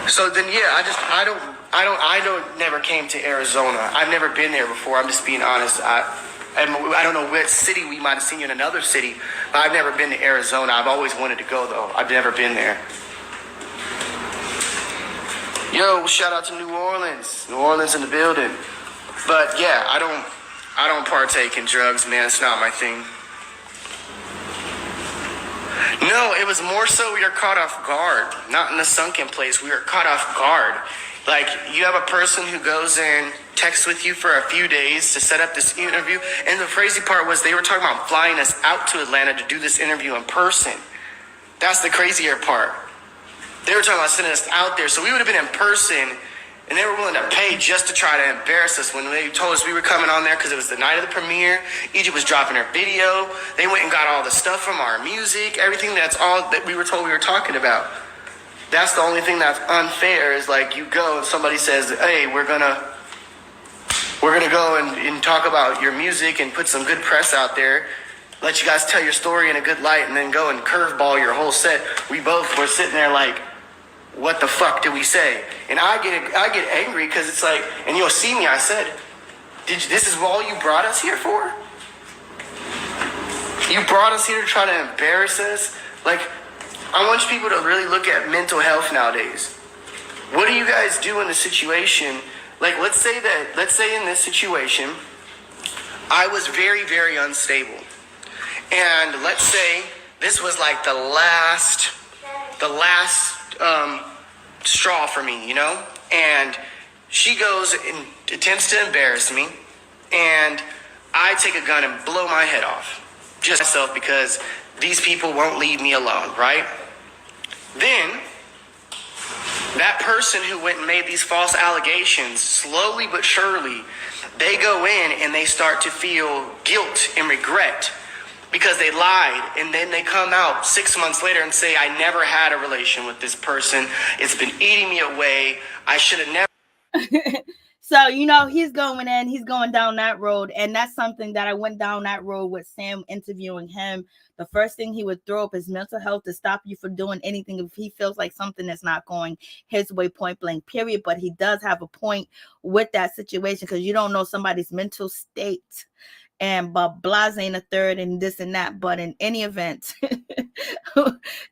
so then yeah, I don't never came to Arizona. I've never been there before. I'm just being honest. I don't know which city. We might have seen you in another city, but I've never been to Arizona. I've always wanted to go though. I've never been there. Yo, shout out to New Orleans. New Orleans in the building. But yeah, I don't partake in drugs, man. It's not my thing. No, it was more so we are caught off guard. Not in the sunken place. We are caught off guard. Like, you have a person who goes in, texts with you for a few days to set up this interview. And the crazy part was they were talking about flying us out to Atlanta to do this interview in person. That's the crazier part. They were talking about sending us out there. So we would have been in person, and they were willing to pay just to try to embarrass us when they told us we were coming on there because it was the night of the premiere. Egypt was dropping her video. They went and got all the stuff from our music, everything that's all that we were told we were talking about. That's the only thing that's unfair is like you go and somebody says, hey, we're gonna go and talk about your music and put some good press out there, let you guys tell your story in a good light, and then go and curveball your whole set. We both were sitting there like, what the fuck do we say? And I get angry because it's like, and you'll see me, I said, this is all you brought us here for? You brought us here to try to embarrass us? Like, I want people to really look at mental health nowadays. What do you guys do in the situation? Like, let's say in this situation, I was very, very unstable. And let's say this was like the last straw for me, you know? And she goes and attempts to embarrass me, and I take a gun and blow my head off. Just myself, because these people won't leave me alone, right? Then, that person who went and made these false allegations, slowly but surely, they go in and they start to feel guilt and regret because they lied, and then they come out 6 months later and say, I never had a relation with this person. It's been eating me away. I should have never. So, you know, he's going down that road. And that's something that I went down that road with Sam, interviewing him. The first thing he would throw up is mental health to stop you from doing anything if he feels like something is not going his way, point blank, period. But he does have a point with that situation, because you don't know somebody's mental state. And but blase ain't a third and this and that. But in any event,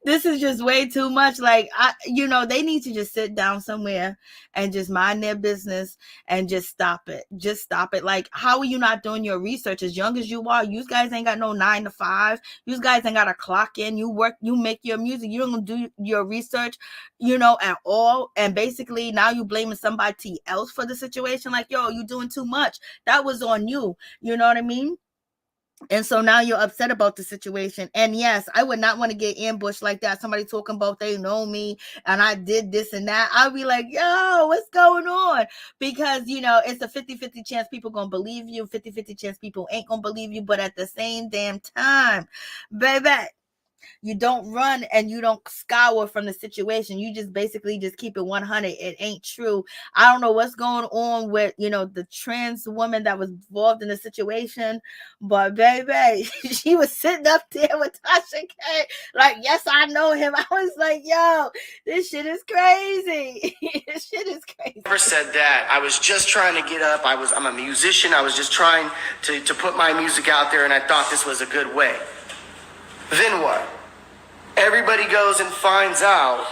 this is just way too much. Like, they need to just sit down somewhere and just mind their business and just stop it. Just stop it. Like, how are you not doing your research? As young as you are, you guys ain't got no 9 to 5. You guys ain't got to clock in. You work, you make your music. You don't do your research, at all. And basically now you blaming somebody else for the situation. Like, yo, you doing too much. That was on you. You know what I mean? And so now you're upset about the situation. And yes, I would not want to get ambushed like that. Somebody talking about they know me and I did this and that. I'll be like, yo, what's going on? Because, it's a 50-50 chance people going to believe you. 50-50 chance people ain't going to believe you. But at the same damn time, baby, you don't run and you don't scour from the situation. You just basically just keep it 100. It ain't true. I don't know what's going on with, the trans woman that was involved in the situation, but baby, she was sitting up there with Tasha K. Like, yes, I know him. I was like, yo, this shit is crazy. This shit is crazy. I never said that. I was just trying to get up. I'm a musician. I was just trying to put my music out there, and I thought this was a good way. Then what? Everybody goes and finds out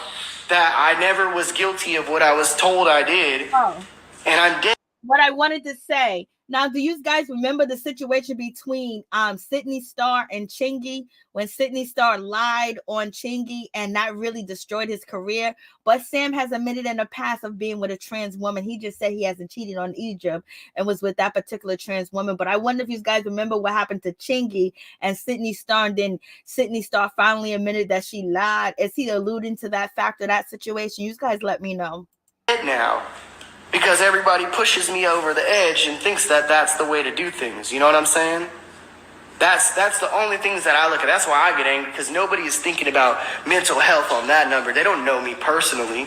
that I never was guilty of what I was told I did. Oh. And I'm dead. What I wanted to say, now, do you guys remember the situation between Sydney Starr and Chingy, when Sydney Starr lied on Chingy and that really destroyed his career? But Sam has admitted in the past of being with a trans woman. He just said he hasn't cheated on Egypt and was with that particular trans woman. But I wonder if you guys remember what happened to Chingy and Sydney Starr. And then Sydney Starr finally admitted that she lied. Is he alluding to that factor, that situation? You guys let me know. Now, because everybody pushes me over the edge and thinks that that's the way to do things. You know what I'm saying? That's the only things that I look at. That's why I get angry, because nobody is thinking about mental health on that number. They don't know me personally.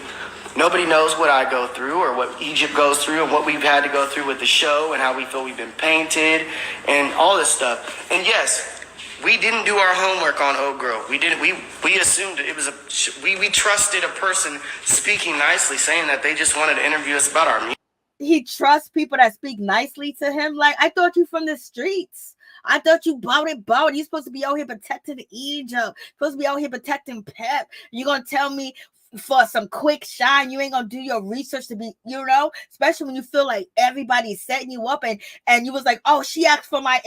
Nobody knows what I go through or what Egypt goes through and what we've had to go through with the show and how we feel we've been painted and all this stuff. And yes, we didn't do our homework on Old Girl. We didn't. We assumed it was we trusted a person speaking nicely, saying that they just wanted to interview us about our music. He trusts people that speak nicely to him. Like, I thought you from the streets. I thought you bought it. You're supposed to be out here protecting Egypt. Supposed to be out here protecting Pep. You're gonna tell me for some quick shine, you ain't gonna do your research to be, especially when you feel like everybody's setting you up and you was like, oh, she asked for my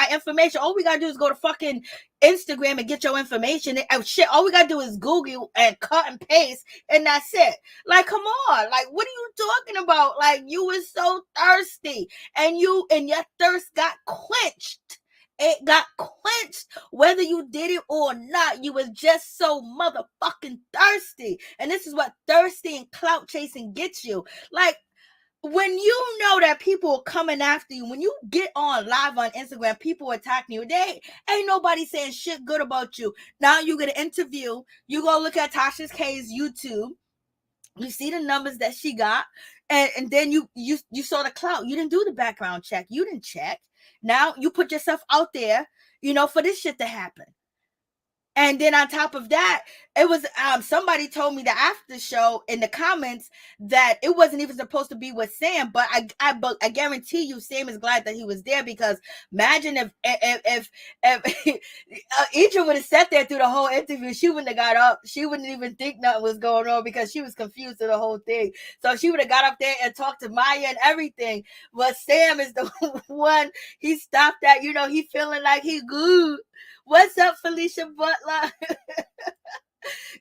information. All we gotta do is go to fucking Instagram and get your information. And shit, all we gotta do is Google and cut and paste, and that's it. Like, come on, like, what are you talking about? Like, you were so thirsty, and your thirst got quenched. It got quenched, whether you did it or not. You was just so motherfucking thirsty. And this is what thirsty and clout chasing gets you. Like, when you know that people are coming after you, when you get on live on Instagram, people attacking you. They ain't nobody saying shit good about you. Now you get an interview. You go look at Tasha K's YouTube. You see the numbers that she got, and then you saw the clout. You didn't do the background check. You didn't check. Now you put yourself out there, for this shit to happen. And then on top of that, it was somebody told me that after show in the comments that it wasn't even supposed to be with Sam, but I guarantee you Sam is glad that he was there, because imagine if Idra would have sat there through the whole interview, she wouldn't have got up. She wouldn't even think nothing was going on because she was confused to the whole thing. So she would have got up there and talked to Maya and everything. But Sam is the one, he stopped that, he feeling like he good. What's up, Felicia Butler?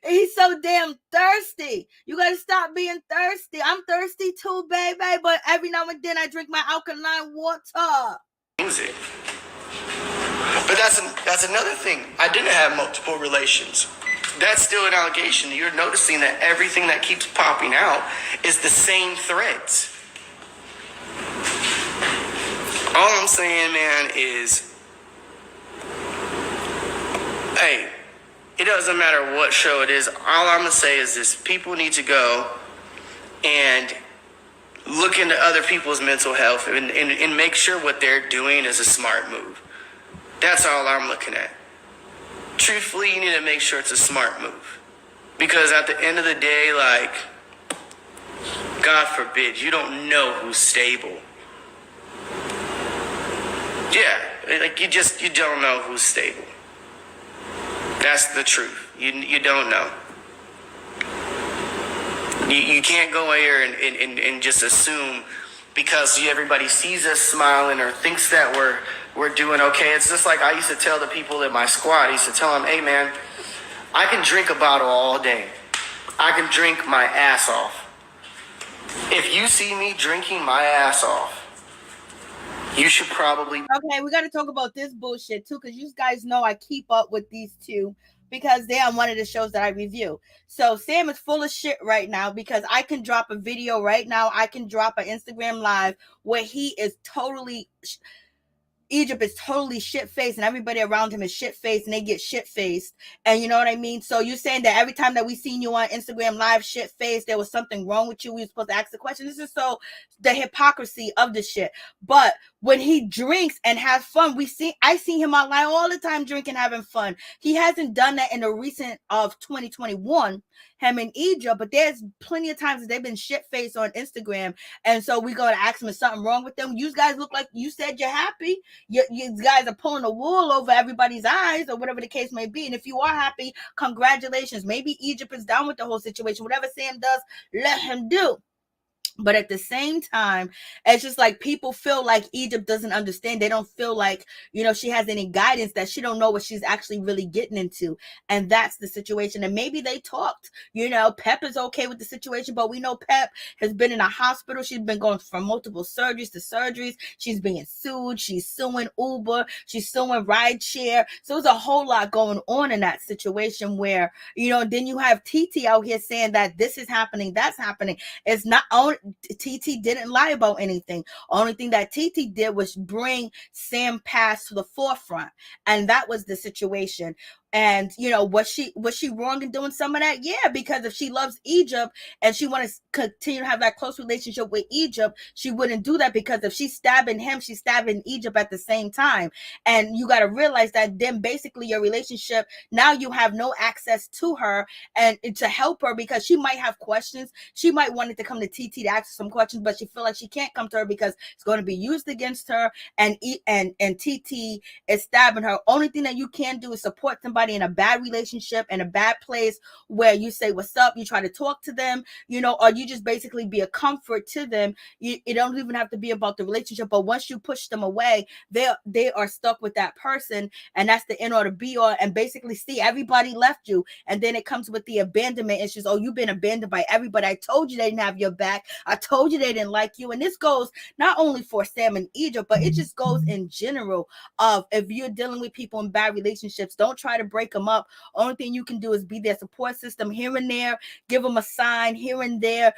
He's so damn thirsty. You gotta stop being thirsty. I'm thirsty too, baby, but every now and then I drink my alkaline water. Music. But that's another thing. I didn't have multiple relations. That's still an allegation. You're noticing that everything that keeps popping out is the same threads. All I'm saying, man, is, hey, it doesn't matter what show it is. All I'm going to say is this. People need to go and look into other people's mental health and make sure what they're doing is a smart move. That's all I'm looking at. Truthfully, you need to make sure it's a smart move. Because at the end of the day, like, God forbid, you don't know who's stable. Yeah, like you don't know who's stable. That's the truth. You don't know. You can't go here and just assume because everybody sees us smiling or thinks that we're doing okay. It's just like I used to tell the people in my squad. I used to tell them, hey man, I can drink a bottle all day. I can drink my ass off. If you see me drinking my ass off, you should probably... Okay, we got to talk about this bullshit too, because you guys know I keep up with these two because they're on one of the shows that I review. So Sam is full of shit right now because I can drop a video right now. I can drop an Instagram live where he is totally... Egypt is totally shit-faced and everybody around him is shit-faced and they get shit-faced. And you know what I mean? So you're saying that every time that we seen you on Instagram live shit-faced, there was something wrong with you. We were supposed to ask the question. This is so the hypocrisy of the shit. But when he drinks and has fun, I see him online all the time drinking, having fun. He hasn't done that in the recent of 2021, him in Egypt, but there's plenty of times that they've been shit-faced on Instagram. And so we go to ask him, is something wrong with them? You guys look like you said you're happy. You guys are pulling a wool over everybody's eyes or whatever the case may be. And if you are happy, congratulations. Maybe Egypt is down with the whole situation. Whatever Sam does, let him do. But at the same time, it's just like people feel like Egypt doesn't understand. They don't feel like, she has any guidance, that she don't know what she's actually really getting into. And that's the situation. And maybe they talked, Pep is okay with the situation, but we know Pep has been in a hospital. She's been going from multiple surgeries to surgeries. She's being sued. She's suing Uber. She's suing rideshare. So there's a whole lot going on in that situation where, then you have TT out here saying that this is happening, that's happening. It's not only... TT didn't lie about anything. Only thing that TT did was bring Sam past to the forefront, and that was the situation. And was she wrong in doing some of that? Yeah, because if she loves Egypt and she wants to continue to have that close relationship with Egypt, she wouldn't do that, because if she's stabbing him, she's stabbing Egypt at the same time. And you got to realize that then basically your relationship, now you have no access to her and to help her, because she might have questions. She might want to come to TT to ask her some questions, but she feel like she can't come to her because it's going to be used against her, and TT is stabbing her. Only thing that you can do is support somebody in a bad relationship, in a bad place, where you say what's up, you try to talk to them, or you just basically be a comfort to them. It don't even have to be about the relationship, but once you push them away, they are stuck with that person, and that's the end or the be all. And basically, see, everybody left you, and then it comes with the abandonment issues. Oh, you've been abandoned by everybody. I told you they didn't have your back. I told you they didn't like you. And this goes not only for Sam and Egypt, but it just goes in general of if you're dealing with people in bad relationships, don't try to break them up. Only thing you can do is be their support system here and there, give them a sign here and there,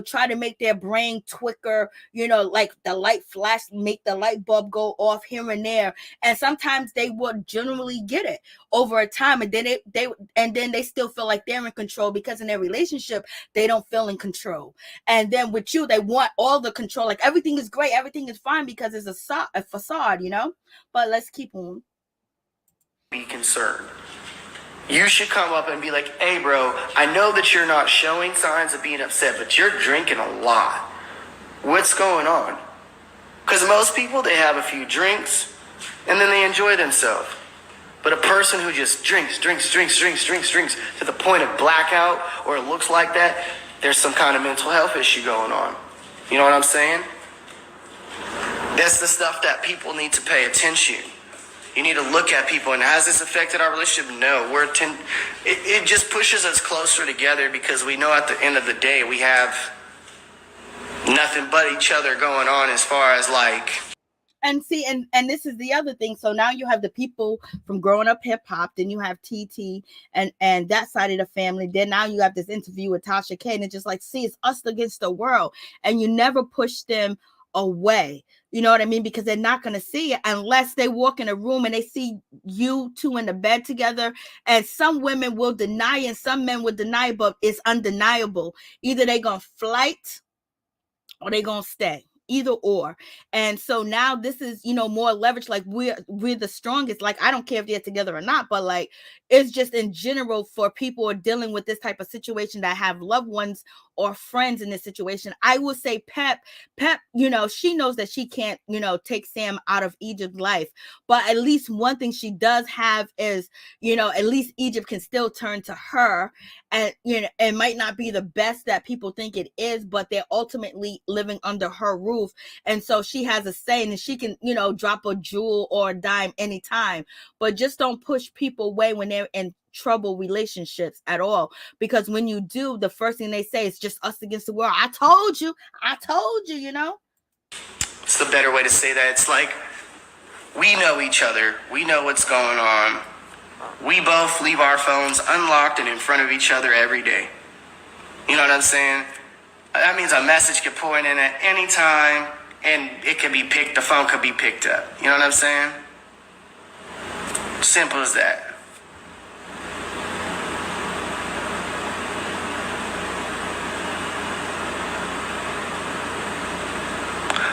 try to make their brain twicker, like the light flash, make the light bulb go off here and there. And sometimes they will generally get it over a time, and then they still feel like they're in control, because in their relationship they don't feel in control. And then with you, they want all the control, like everything is great, everything is fine, because it's a facade, But let's keep on. Be concerned. You should come up and be like, hey bro, I know that you're not showing signs of being upset, but you're drinking a lot. What's going on? Because most people, they have a few drinks and then they enjoy themselves. But a person who just drinks to the point of blackout, or it looks like that, there's some kind of mental health issue going on. You know what I'm saying? That's the stuff that people need to pay attention. You need to look at people. And has this affected our relationship? No. It just pushes us closer together, because we know at the end of the day we have nothing but each other going on, as far as like. And see, and this is the other thing. So now you have the people from growing up hip hop, then you have TT and that side of the family. Then now you have this interview with Tasha K, and it's just like, see, it's us against the world. And you never push them away. You know what I mean? Because they're not going to see it unless they walk in a room and they see you two in the bed together. And some women will deny and some men will deny, but it's undeniable. Either they're going to flight or they're going to stay. Either or. And so now this is, more leverage. Like we're the strongest. Like, I don't care if they're together or not, but like, it's just in general for people who are dealing with this type of situation that have loved ones or friends in this situation. I will say Pep, she knows that she can't, take Sam out of Egypt's life, but at least one thing she does have is, at least Egypt can still turn to her. And, it might not be the best that people think it is, but they're ultimately living under her roof. And so she has a say, and she can, drop a jewel or a dime anytime, but just don't push people away when they're in trouble relationships at all. Because when you do, the first thing they say is just us against the world. I told you, It's the better way to say that. It's like, we know each other. We know what's going on. We both leave our phones unlocked and in front of each other every day. You know what I'm saying? That means a message could pour in at any time, and the phone could be picked up. You know what I'm saying? Simple as that.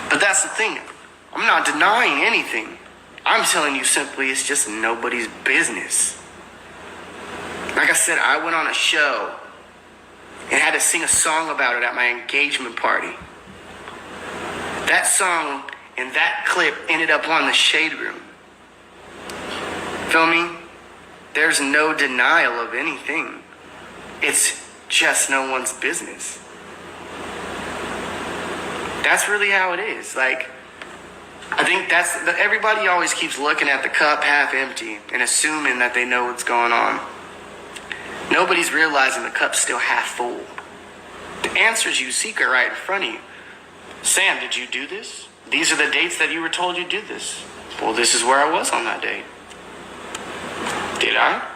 But that's the thing. I'm not denying anything. I'm telling you simply, it's just nobody's business. Like I said, I went on a show and had to sing a song about it at my engagement party. That song and that clip ended up on the Shade Room. Feel me? There's no denial of anything. It's just no one's business. That's really how it is. Like, I think everybody always keeps looking at the cup half empty and assuming that they know what's going on. Nobody's realizing the cup's still half full. The answers you seek are right in front of you. Sam, did you do this? These are the dates that you were told you did this. Well, this is where I was on that day. Did I?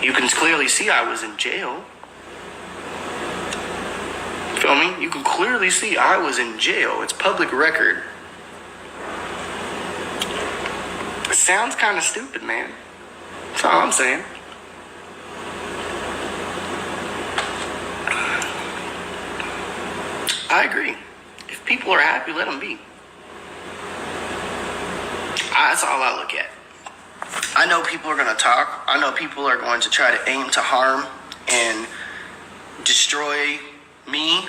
You can clearly see I was in jail. Feel me? You can clearly see I was in jail. It's public record. It sounds kind of stupid, man. That's all I'm saying. I agree. If people are happy, let them be. That's all I look at. I know people are going to talk. I know people are going to try to aim to harm and destroy me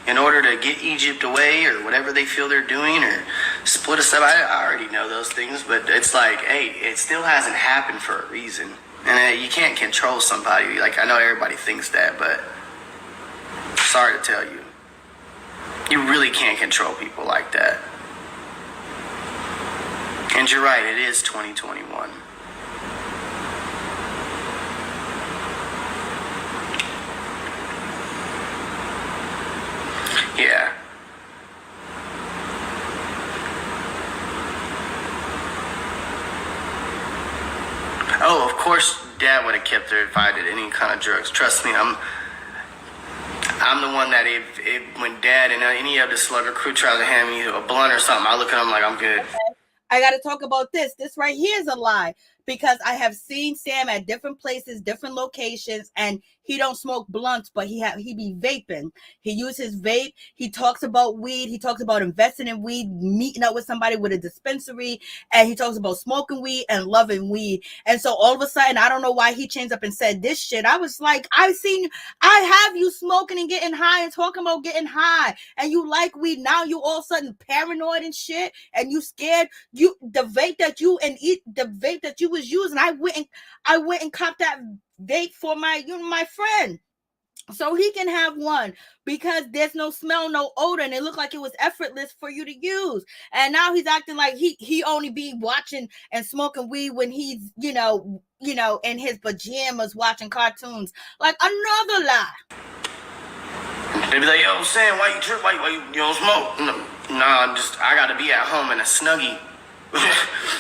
in order to get Egypt away or whatever they feel they're doing, or split us up. I already know those things, but it's like, hey, it still hasn't happened for a reason. And you can't control somebody. Like, I know everybody thinks that, but sorry to tell you. You really can't control people like that. And you're right, it is 2021. Yeah. Oh, of would have kept her if I did any kind of drugs. Trust me, I'm the one that if when Dad and any of the Slugger crew tries to hand me a blunt or something, I look at them like I'm good. I got to talk about this. This right here is a lie, because I have seen Sam at different places, different locations, and he don't smoke blunts, but he be vaping. He uses vape. He talks about weed. He talks about investing in weed, meeting up with somebody with a dispensary, and he talks about smoking weed and loving weed. And so all of a sudden, I don't know why he changed up and said this shit. I was like, I have you smoking and getting high and talking about getting high, and you like weed. Now you all of a sudden paranoid and shit, and you scared. The vape that you was using, I went and copped that vape for my friend, so he can have one, because there's no smell, no odor, and it looked like it was effortless for you to use. And now he's acting like he only be watching and smoking weed when he's in his pajamas watching cartoons. Like, another lie. They be like, yo, Sam, why you trip? Why you don't smoke? Nah, I gotta be at home in a Snuggie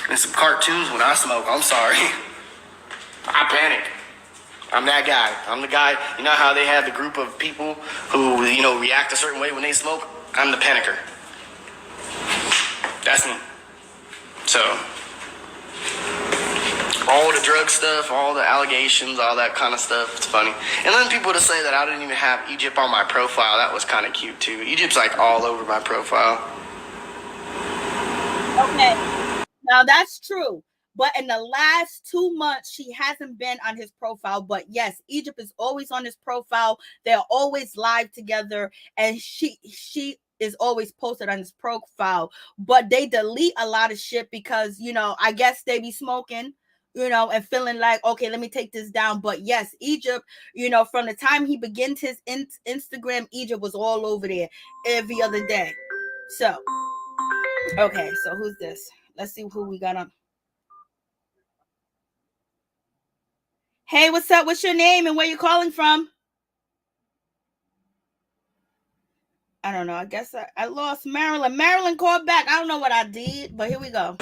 and some cartoons when I smoke. I'm sorry. I panic. I'm that guy. I'm the guy. You know how they have the group of people who, react a certain way when they smoke? I'm the panicker. That's me. So, all the drug stuff, all the allegations, all that kind of stuff, it's funny. And then people to say that I didn't even have Egypt on my profile, that was kind of cute too. Egypt's like all over my profile. Okay. Now that's true. But in the last 2 months, she hasn't been on his profile. But yes, Egypt is always on his profile. They're always live together. And she is always posted on his profile. But they delete a lot of shit because, I guess they be smoking, and feeling like, okay, let me take this down. But yes, Egypt, from the time he begins his Instagram, Egypt was all over there every other day. So, okay, so who's this? Let's see who we got on. Hey, what's up? What's your name and where you calling from? I don't know. I guess I lost Maryland. Maryland called back. I don't know what I did, but here we go.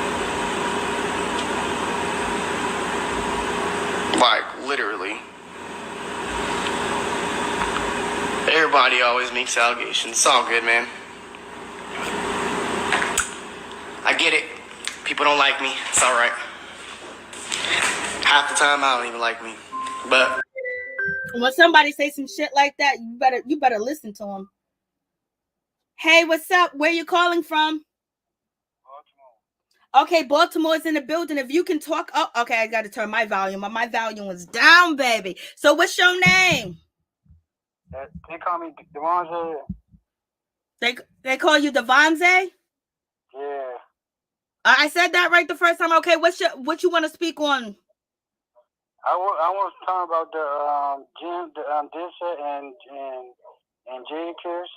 Like, literally. Everybody always makes allegations. It's all good, man. I get it. People don't like me. It's all right. Half the time, I don't even like me. But when somebody say some shit like that, you better listen to them. Hey, what's up? Where you calling from? Baltimore. Okay, Baltimore's in the building. If you can talk up. Okay, I got to turn my volume. My volume was down, baby. So what's your name? They call me Devonze. They call you Devonze? Yeah. I said that right the first time. Okay, what you want to speak on? I was talking about the Jim, the Dipset and J Kiss.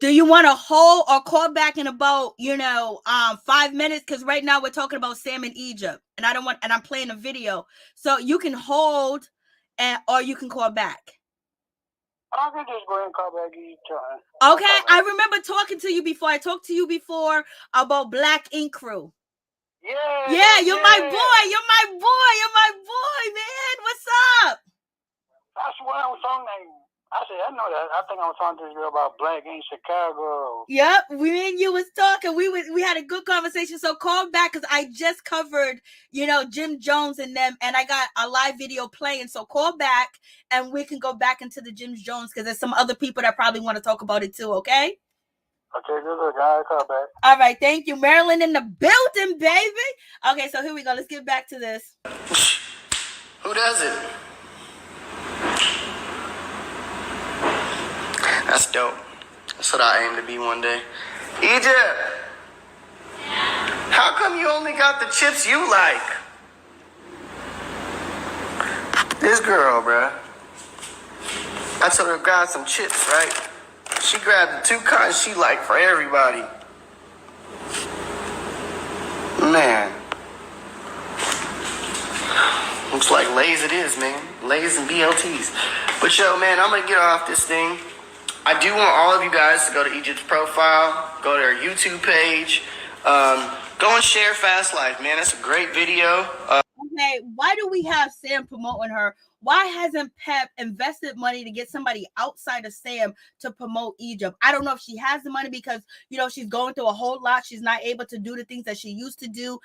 Do you want to hold or call back in about 5 minutes? Because right now we're talking about Sam in Egypt, and I'm playing a video, so you can hold, or you can call back. I can just go ahead and call back anytime. Okay, I remember talking to you before. I talked to you before about Black Ink Crew. Yeah, you're my boy. You're my boy, man. What's up? That's what I was talking about. I said, I know that. I think I was talking to this girl about Black Ink Chicago. Yep, we and you was talking. We had a good conversation. So call back because I just covered, Jim Jones and them, and I got a live video playing. So call back and we can go back into the Jim Jones because there's some other people that probably want to talk about it too. Okay. Okay, good. I'll call back. All right, thank you. Maryland in the building, baby. Okay, so here we go. Let's get back to this. Who does it? That's dope. That's what I aim to be one day. Egypt! How come you only got the chips you like? This girl, bruh. I told her to grab some chips, right? She grabbed the 2 kinds she liked for everybody. Man. Looks like Lay's it is, man. Lay's and BLTs. But yo, man, I'm gonna get off this thing. I do want all of you guys to go to Egypt's profile, go to their YouTube page, go and share Fast Life, man. That's a great video. Okay, May, why do we have Sam promoting her? Why hasn't Pep invested money to get somebody outside of Sam to promote Egypt? I don't know if she has the money because, she's going through a whole lot. She's not able to do the things that she used to do,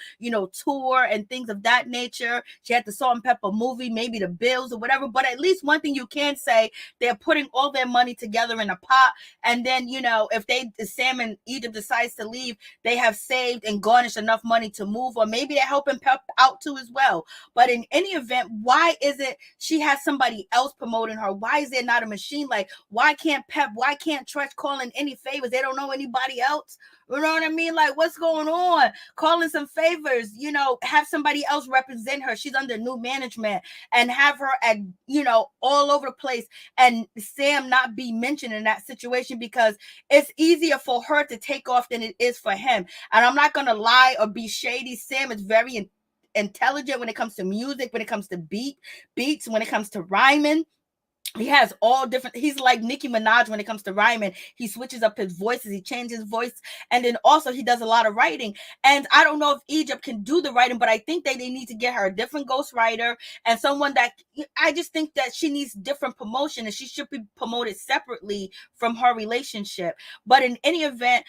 tour and things of that nature. She had the Salt and Pepper movie, maybe the bills or whatever. But at least one thing you can say, they're putting all their money together in a pot. And then, if Sam and Egypt decides to leave, they have saved and garnished enough money to move, or maybe they're helping Pep out too as well. But in any event, why is it she has somebody else promoting her? Why is there not a machine? Like, why can't Tresh call in any favors? They don't know anybody else. You know what I mean? Like, what's going on? Call in some favors, have somebody else represent her. She's under new management, and have her at, all over the place, and Sam not be mentioned in that situation, because it's easier for her to take off than it is for him. And I'm not going to lie or be shady. Sam is very intelligent when it comes to music, when it comes to beats, when it comes to rhyming. He has all different, he's like Nicki Minaj when it comes to rhyming. He switches up his voices, he changes his voice, and then also he does a lot of writing. And I don't know if Egypt can do the writing, but I think they need to get her a different ghostwriter, and someone that, I just think that she needs different promotion, and she should be promoted separately from her relationship. But in any event,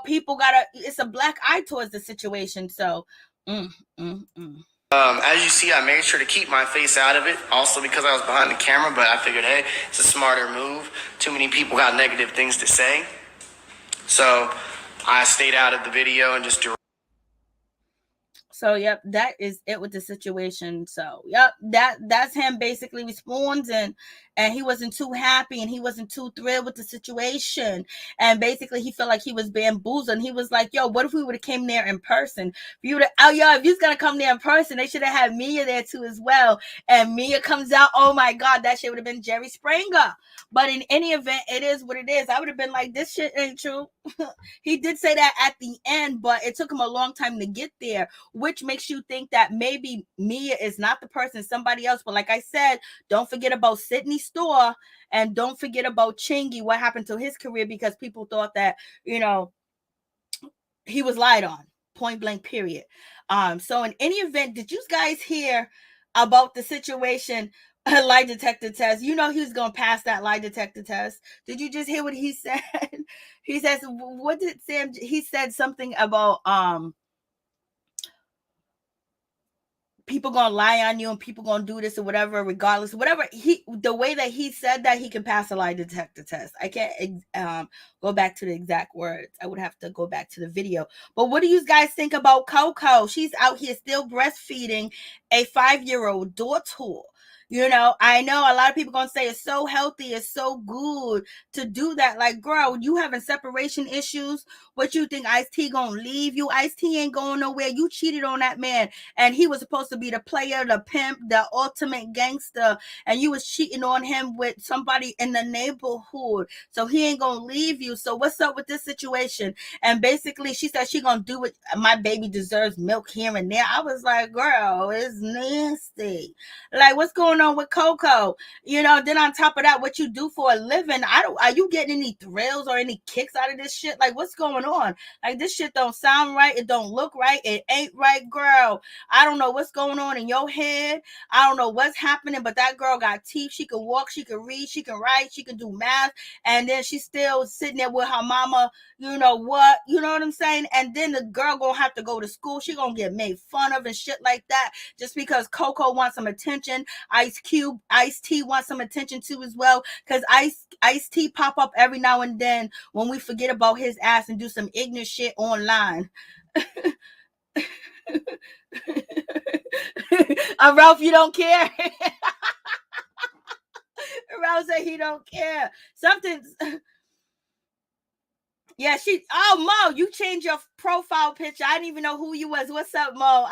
people it's a black eye towards the situation. So as you see, I made sure to keep my face out of it, also because I was behind the camera, but I figured, hey, it's a smarter move. Too many people got negative things to say. So I stayed out of the video and just... So, yep, that is it with the situation. So, yep, that's him basically responds, and he wasn't too happy, and he wasn't too thrilled with the situation. And basically, he felt like he was bamboozled. And he was like, yo, what if we would have came there in person? If you're going to come there in person, they should have had Mia there too as well. And Mia comes out, oh my God, that shit would have been Jerry Springer. But in any event, it is what it is. I would have been like, this shit ain't true. He did say that at the end, but it took him a long time to get there, which makes you think that maybe Mia is not the person, somebody else. But like I said, don't forget about Sydney Store, and don't forget about Chingy, what happened to his career, because people thought that, he was lied on, point blank, period. So in any event, did you guys hear about the situation? A lie detector test. He was going to pass that lie detector test. Did you just hear what he said? He says, what did Sam, he said something about, people gonna lie on you, and people gonna do this or whatever, regardless, whatever. The way that he said that, he can pass a lie detector test. I can't go back to the exact words. I would have to go back to the video. But what do you guys think about Coco? She's out here still breastfeeding a 5-year-old daughter. I know a lot of people gonna say it's so healthy, it's so good to do that. Like, girl, you having separation issues. What you think Ice-T gonna leave you? Ice-T ain't going nowhere. You cheated on that man, and he was supposed to be the player, the pimp, the ultimate gangster, and you was cheating on him with somebody in the neighborhood. So he ain't gonna leave you. So what's up with this situation? And basically, she said she gonna do it. My baby deserves milk here and there. I was like, girl, it's nasty. Like, what's going on with Coco? Then on top of that, what you do for a living, are you getting any thrills or any kicks out of this shit? Like, what's going on? Like, this shit don't sound right. It don't look right. It ain't right, girl. I don't know what's going on in your head. I don't know what's happening, but that girl got teeth. She can walk, she can read, she can write, she can do math, and then she's still sitting there with her mama, you know what I'm saying? And then the girl gonna have to go to school. She gonna get made fun of and shit like that, just because Coco wants some attention. Ice-T wants some attention too as well, because Ice-T pop up every now and then when we forget about his ass and do some ignorant shit online. Ralph, you don't care. Ralph said he don't care. Something's... Yeah, Mo, you changed your profile picture. I didn't even know who you was. What's up, Mo?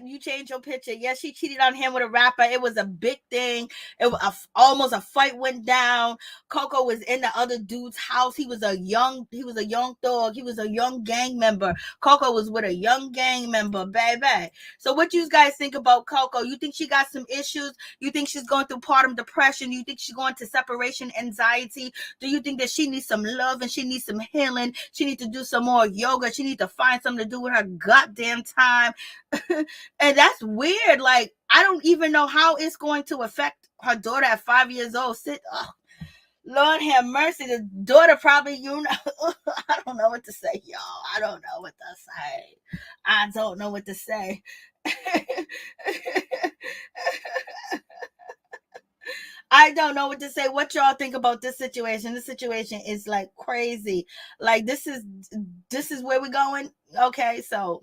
You changed your picture. Yeah, she cheated on him with a rapper. It was a big thing. It was almost a fight went down. Coco was in the other dude's house. He was a young thug. He was a young gang member. Coco was with a young gang member, baby. So what you guys think about Coco? You think she got some issues? You think she's going through postpartum depression? You think she's going to separation anxiety? Do you think that she needs some love and she needs some healing? counseling. She needs to do some more yoga. She needs to find something to do with her goddamn time. And that's weird. Like, I don't even know how it's going to affect her daughter at 5 years old. Lord have mercy. The daughter probably, I don't know what to say, y'all. I don't know what to say. I don't know what to say. I don't know what to say. What y'all think about this situation? This situation is like crazy. Like, this is where we're going. Okay, so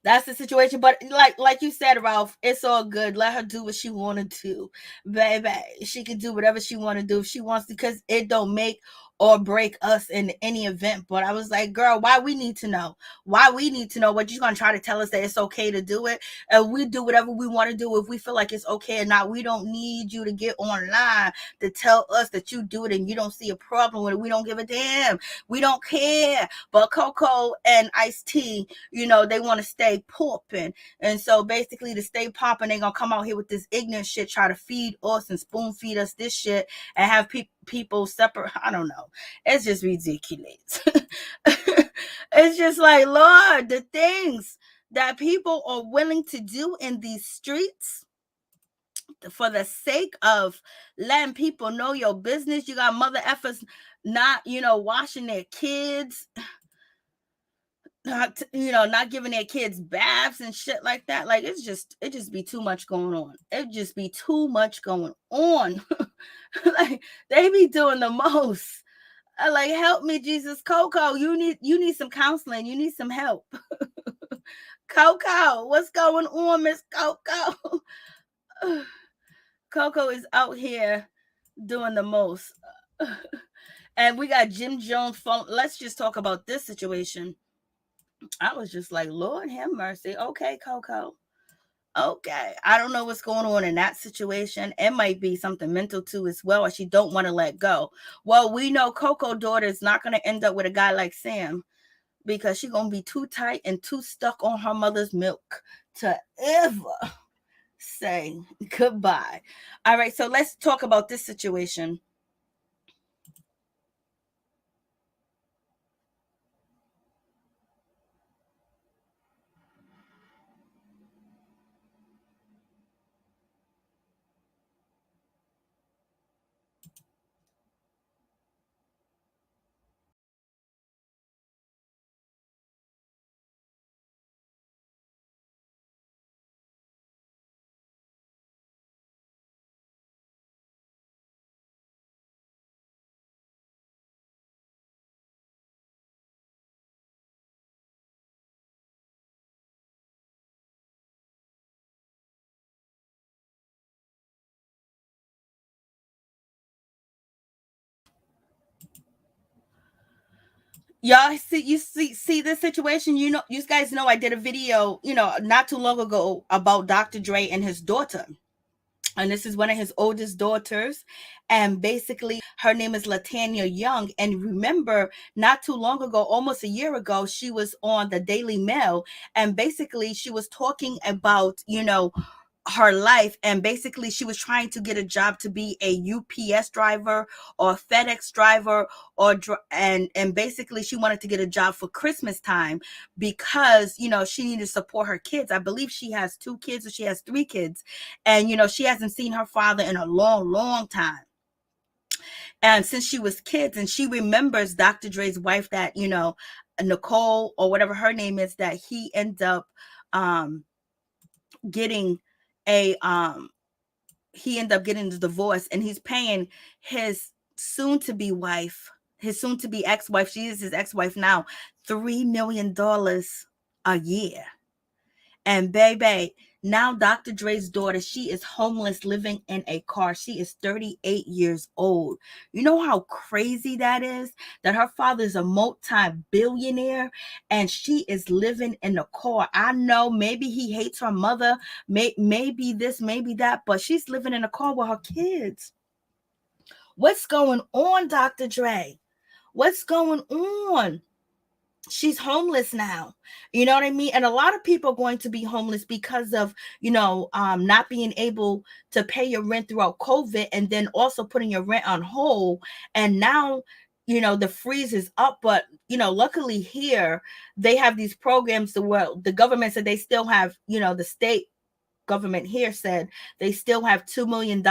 that's the situation. But like you said, Ralph, it's all good. Let her do what she want to do, baby. She can do whatever she want to do if she wants to, because it don't make or break us in any event. But I was like, girl, why we need to know? Why we need to know? What you gonna try to tell us that it's okay to do it? And we do whatever we want to do if we feel like it's okay or not. We don't need you to get online to tell us that you do it and you don't see a problem with it. We don't give a damn. We don't care. But Coco and Ice-T, they want to stay popping. And so basically, to stay popping, they're going to come out here with this ignorant shit, try to feed us and spoon feed us this shit and have people separate. I don't know. It's just ridiculous. It's just like, Lord, the things that people are willing to do in these streets for the sake of letting people know your business. You got mother effers not, washing their kids, not giving their kids baths and shit like that. Like, it just be too much going on. It just be too much going on. Like, they be doing the most. Like, help me, Jesus. Coco, you need some counseling. You need some help. Coco, what's going on, Miss Coco? Coco is out here doing the most. And we got Jim Jones phone. Let's just talk about this situation. I was just like, Lord have mercy. Okay, Coco. Okay. I don't know what's going on in that situation. It might be something mental too as well, or she don't want to let go. Well, we know Coco daughter is not going to end up with a guy like Sam, because she's going to be too tight and too stuck on her mother's milk to ever say goodbye. All right, so let's talk about this situation. Y'all see this situation. You guys know I did a video, not too long ago about Dr. Dre and his daughter. And this is one of his oldest daughters. And basically, her name is Latanya Young. And remember, not too long ago, almost a year ago, she was on the Daily Mail. And basically, she was talking about, her life, and basically she was trying to get a job to be a UPS driver or FedEx driver, and basically she wanted to get a job for Christmas time because she needed to support her kids. I believe she has 2 kids or she has 3 kids, and she hasn't seen her father in a long time, and since she was kids, and she remembers Dr. Dre's wife, that Nicole or whatever her name is, that he ended up getting the divorce, and he's paying his soon-to-be ex-wife, she is his ex-wife now, $3 million a year. And baby, now Dr. Dre's daughter, she is homeless, living in a car. She is 38 years old. You know how crazy that is? That her father is a multi-billionaire and she is living in a car. I know maybe he hates her mother, maybe this, maybe that, but she's living in a car with her kids. What's going on, Dr. Dre? What's going on? She's homeless now. You know what I mean? And a lot of people are going to be homeless because of, not being able to pay your rent throughout COVID, and then also putting your rent on hold. And now the freeze is up, but luckily here they have these programs where the government said they still have, the state government here said they still have $2 million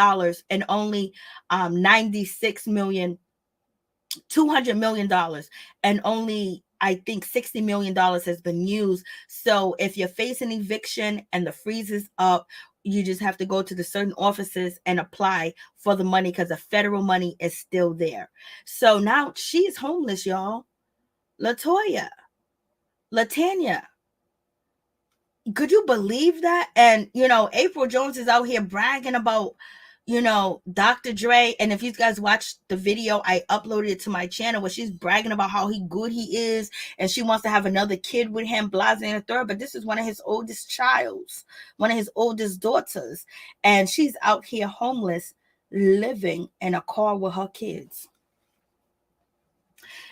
and only 96 million, $200 million, and only I think $60 million has been used. So if you're facing eviction and the freeze is up, you just have to go to the certain offices and apply for the money because the federal money is still there. So now she's homeless, y'all. Latanya, could you believe that? And April Jones is out here bragging about Dr. Dre. And if you guys watched the video, I uploaded it to my channel where she's bragging about how good he is, and she wants to have another kid with him, blase and a third. But this is one of his oldest daughters, and she's out here homeless, living in a car with her kids.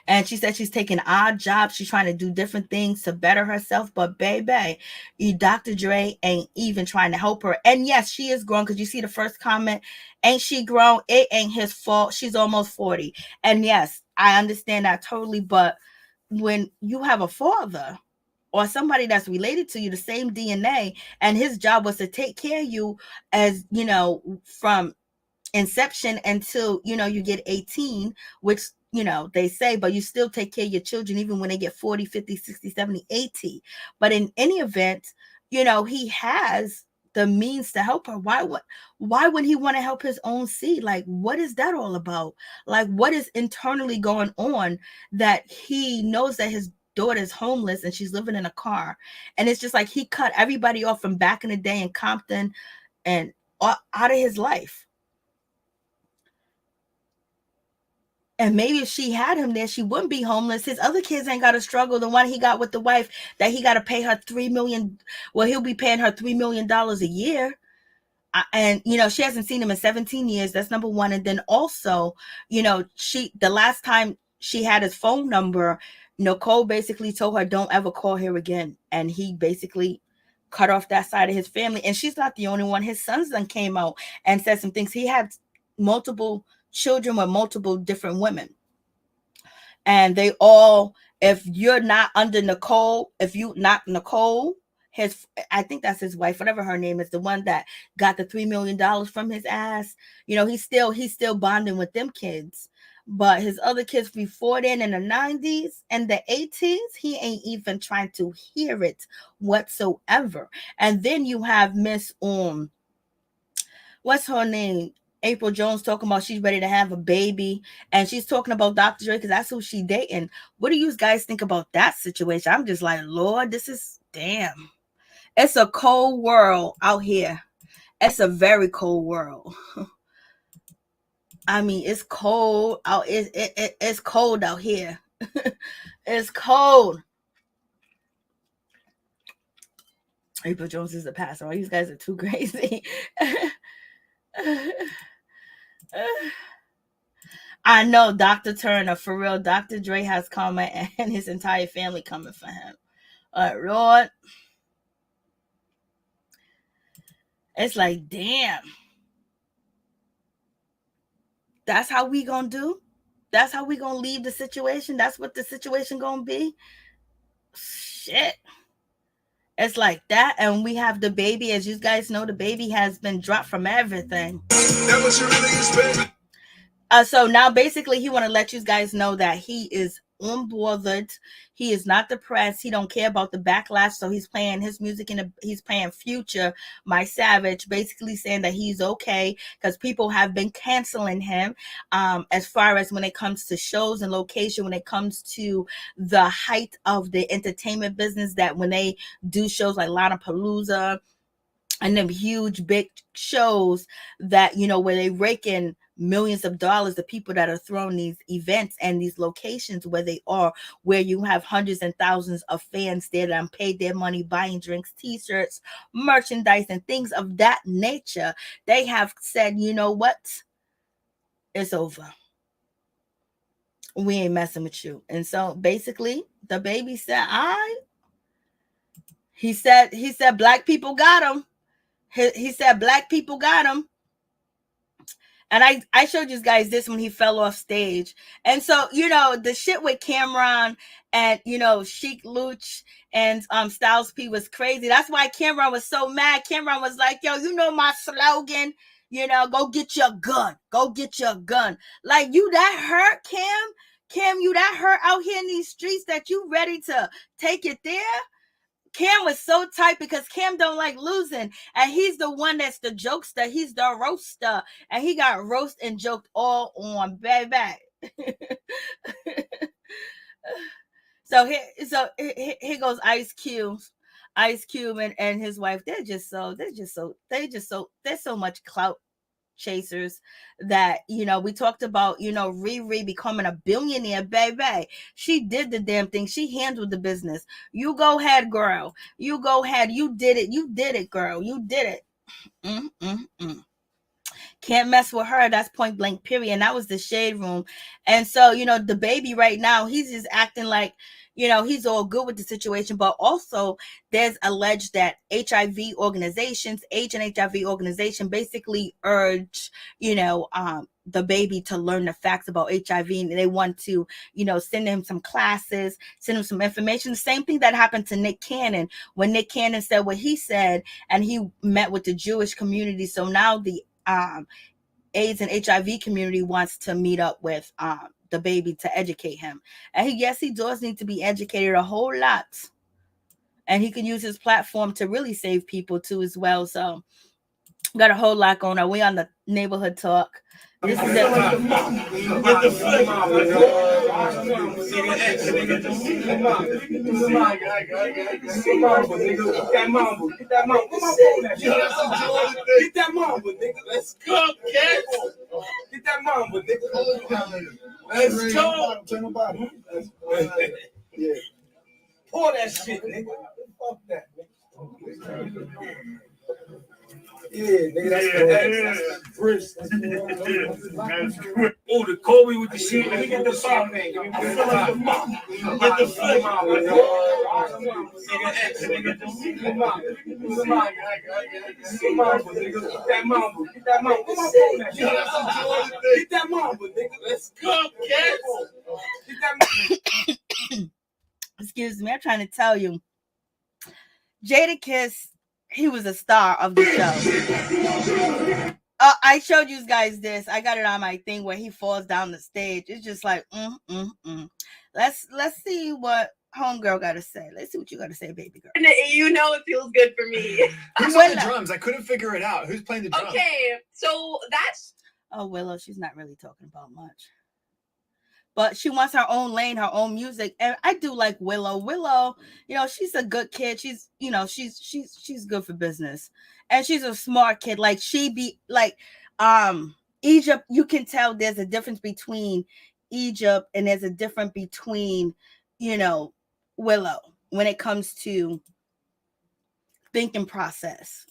And she said she's taking odd jobs. She's trying to do different things to better herself. But baby, Dr. Dre ain't even trying to help her. And yes, she is grown, because you see the first comment, ain't she grown? It ain't his fault. She's almost 40. And yes, I understand that totally. But when you have a father or somebody that's related to you, the same DNA, and his job was to take care of you as, from inception until, you get 18, which they say, but you still take care of your children even when they get 40, 50, 60, 70, 80. But in any event, he has the means to help her. Why would he want to help his own seed? Like, what is that all about? Like, what is internally going on that he knows that his daughter's homeless and she's living in a car? And it's just like he cut everybody off from back in the day in Compton and out of his life. And maybe if she had him there, she wouldn't be homeless. His other kids ain't got to struggle. The one he got with the wife, that he got to pay her $3 million. Well, he'll be paying her $3 million a year. And, she hasn't seen him in 17 years. That's number one. And then also, the last time she had his phone number, Nicole basically told her, don't ever call her again. And he basically cut off that side of his family. And she's not the only one. His sons then came out and said some things. He had multiple children with multiple different women, and they all, if you're not under Nicole, if you not Nicole, I think that's his wife, whatever her name is, the one that got the $3 million from his ass, he's still bonding with them kids. But his other kids before then, in the 90s and the 80s, he ain't even trying to hear it whatsoever. And then you have Miss what's her name, April Jones, talking about she's ready to have a baby, and she's talking about Dr. Dre because that's who she dating. What do you guys think about that situation? I'm just like, Lord, this is damn. It's a cold world out here. It's a very cold world. I mean, it's cold out. It's cold out here. It's cold. April Jones is a pastor. All you guys are too crazy. I know, Dr. Turner, for real. Dr. Dre has coming, and his entire family coming for him. Lord. It's like, damn. That's how we gonna do? That's how we gonna leave the situation? That's what the situation gonna be? Shit. It's like that, and we have the baby. As you guys know, the baby has been dropped from everything. That was really baby. So now basically he want to let you guys know that he is unbothered. He is not depressed. He don't care about the backlash. So he's playing his music, and he's playing Future, My Savage, basically saying that he's okay because people have been canceling him as far as when it comes to shows and location, when it comes to the height of the entertainment business, that when they do shows like Lollapalooza and them huge big shows that, where they rake in millions of dollars, the people that are throwing these events and these locations where they are, where you have hundreds and thousands of fans there that paid their money buying drinks, t-shirts, merchandise, and things of that nature. They have said, you know what? It's over. We ain't messing with you. And so basically the baby said, he said black people got him. He said black people got him. And I showed you guys this when he fell off stage. And so, the shit with Cameron and, Chic Luch and Styles P was crazy. That's why Cameron was so mad. Cameron was like, yo, my slogan, go get your gun. Go get your gun. Like, you that hurt, Cam? Cam, you that hurt out here in these streets that you ready to take it there? Cam was so tight because Cam don't like losing, and he's the one that's the jokester. He's the roaster, and he got roast and joked all on, baby. So here goes Ice Cube and his wife. They're so much clout chasers that we talked about Riri becoming a billionaire, baby. She did the damn thing. She handled the business. You go ahead, girl. You go ahead. You did it, girl. You did it. Can't mess with her. That's point blank, period. And that was the shade room. And so, the baby right now, he's just acting like, he's all good with the situation. But also, there's alleged that AIDS and HIV organization basically urge, the baby to learn the facts about HIV, and they want to, send him some classes, send him some information. The same thing that happened to Nick Cannon when Nick Cannon said what he said, and he met with the Jewish community. So now the AIDS and HIV community wants to meet up with the baby to educate him. And he does need to be educated a whole lot. And he can use his platform to really save people too as well. So got a whole lot going on. We on the neighborhood talk. This is it. Let's go, kids. Get that mamba, nigga. Let's go. Yeah. Pour that shit, nigga. Fuck that, nigga. Yeah, nigga, that's Chris. Oh, the Kobe with the shit. Let me get the bomb, man. Get the flip. Nigga, get that mamba. Get that mamba. Come on, get that mamba, nigga. Let's go, kids. Get that mamba. Excuse me, I'm trying to tell you. Jadakiss, he was a star of the show. I showed you guys this. I got it on my thing where he falls down the stage. It's just like, Let's see what homegirl got to say. Let's see what you got to say, baby girl. It feels good for me. Who's on the drums? I couldn't figure it out. Who's playing the drums? Okay, so that's... Oh, Willow, she's not really talking about much. But she wants her own lane, her own music. And I do like Willow. Willow, she's a good kid. She's good for business. And she's a smart kid. Like Egypt, you can tell there's a difference between Egypt and there's a difference between, Willow when it comes to thinking process.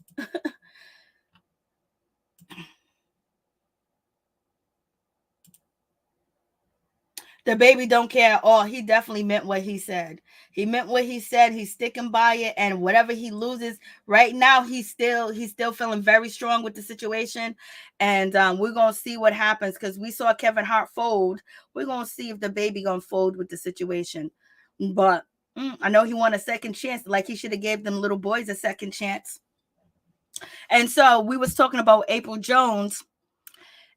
The baby don't care at all. He definitely meant what he said. He meant what he said. He's sticking by it, and whatever he loses right now, he's still feeling very strong with the situation. And we're gonna see what happens because we saw Kevin Hart fold. We're gonna see if the baby gonna fold with the situation. But I know he won a second chance. Like he should have gave them little boys a second chance. And so we was talking about April Jones.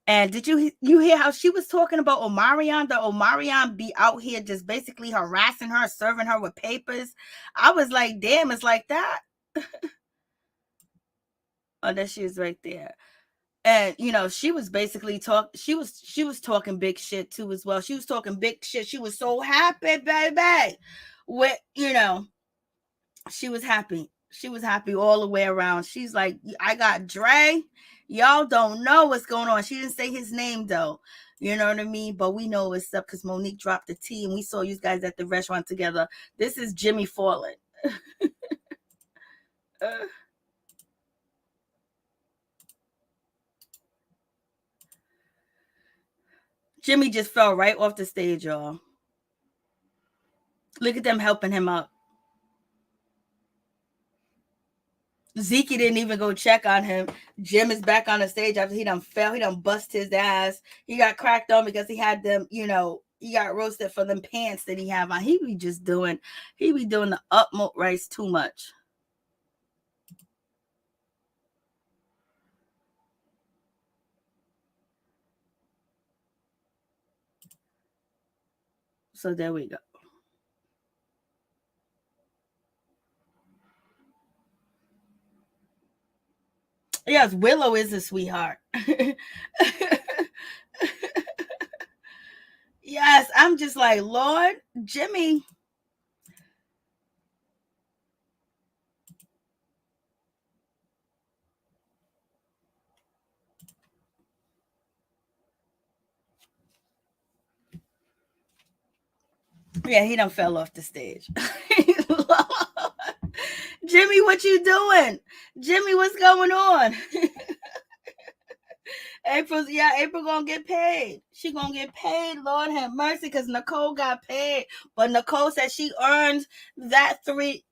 And did you hear how she was talking about Omarion? The Omarion be out here just basically harassing her, serving her with papers. I was like, damn, it's like that. Oh, there she is right there. And she was basically she was talking big shit too as well. She was talking big shit. She was so happy, baby. With she was happy. She was happy all the way around. She's like, I got Dre. Y'all don't know what's going on. She didn't say his name though. You know what I mean? But we know what's up because Monique dropped the tea and we saw you guys at the restaurant together. This is Jimmy falling. Jimmy just fell right off the stage, y'all. Look at them helping him up. Zeke didn't even go check on him. Jim is back on the stage after he done fell. He done bust his ass. He got cracked on because he had them, you know, he got roasted for them pants that he have on. He be doing the utmost rice too much. So there we go. Yes, Willow is a sweetheart. Yes, I'm just like, Lord, Jimmy. Yeah, he done fell off the stage. Jimmy, what you doing? Jimmy, what's going on? April gonna get paid. She gonna get paid. Lord have mercy, because Nicole got paid. But Nicole said she earned that $3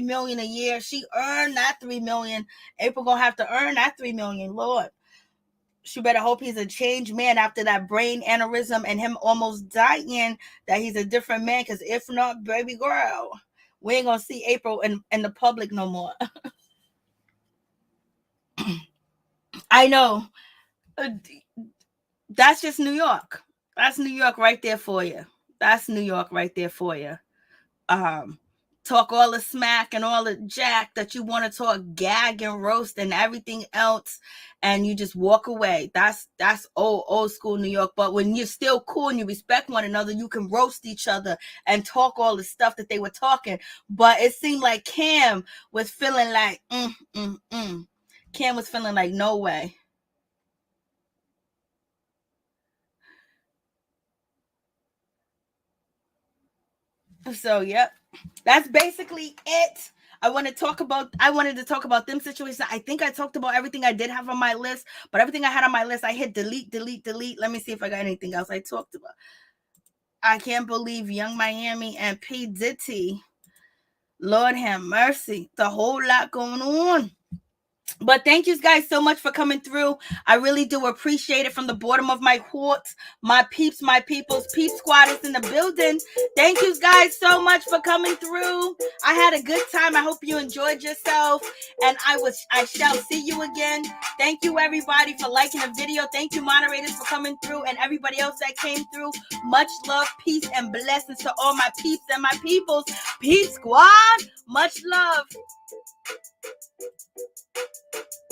million a year. She earned that $3 million. April gonna have to earn that $3 million. Lord, she better hope he's a changed man after that brain aneurysm and him almost dying. That he's a different man. Because if not, baby girl, we ain't gonna see April in the public no more. I know. That's just New York. That's New York right there for you. That's New York right there for you. Talk all the smack and all the jack that you want to talk, gag and roast and everything else, and you just walk away. That's old school New York. But when you're still cool and you respect one another, you can roast each other and talk all the stuff that they were talking. But it seemed like Cam was feeling like, Cam was feeling like, no way. So, yep. That's basically it. I wanted to talk about them situations. I think I talked about everything I did have on my list, but everything I had on my list, I hit delete. Let me see if I got anything else I talked about. I can't believe Young Miami and P. Diddy. Lord have mercy. The whole lot going on. But thank you guys so much for coming through. I really do appreciate it from the bottom of my heart. My peeps, my peoples, Peep Squad is in the building. Thank you guys so much for coming through. I had a good time. I hope you enjoyed yourself. And I shall see you again. Thank you everybody for liking the video. Thank you moderators for coming through and everybody else that came through. Much love, peace, and blessings to all my peeps and my peoples. Peep Squad, much love.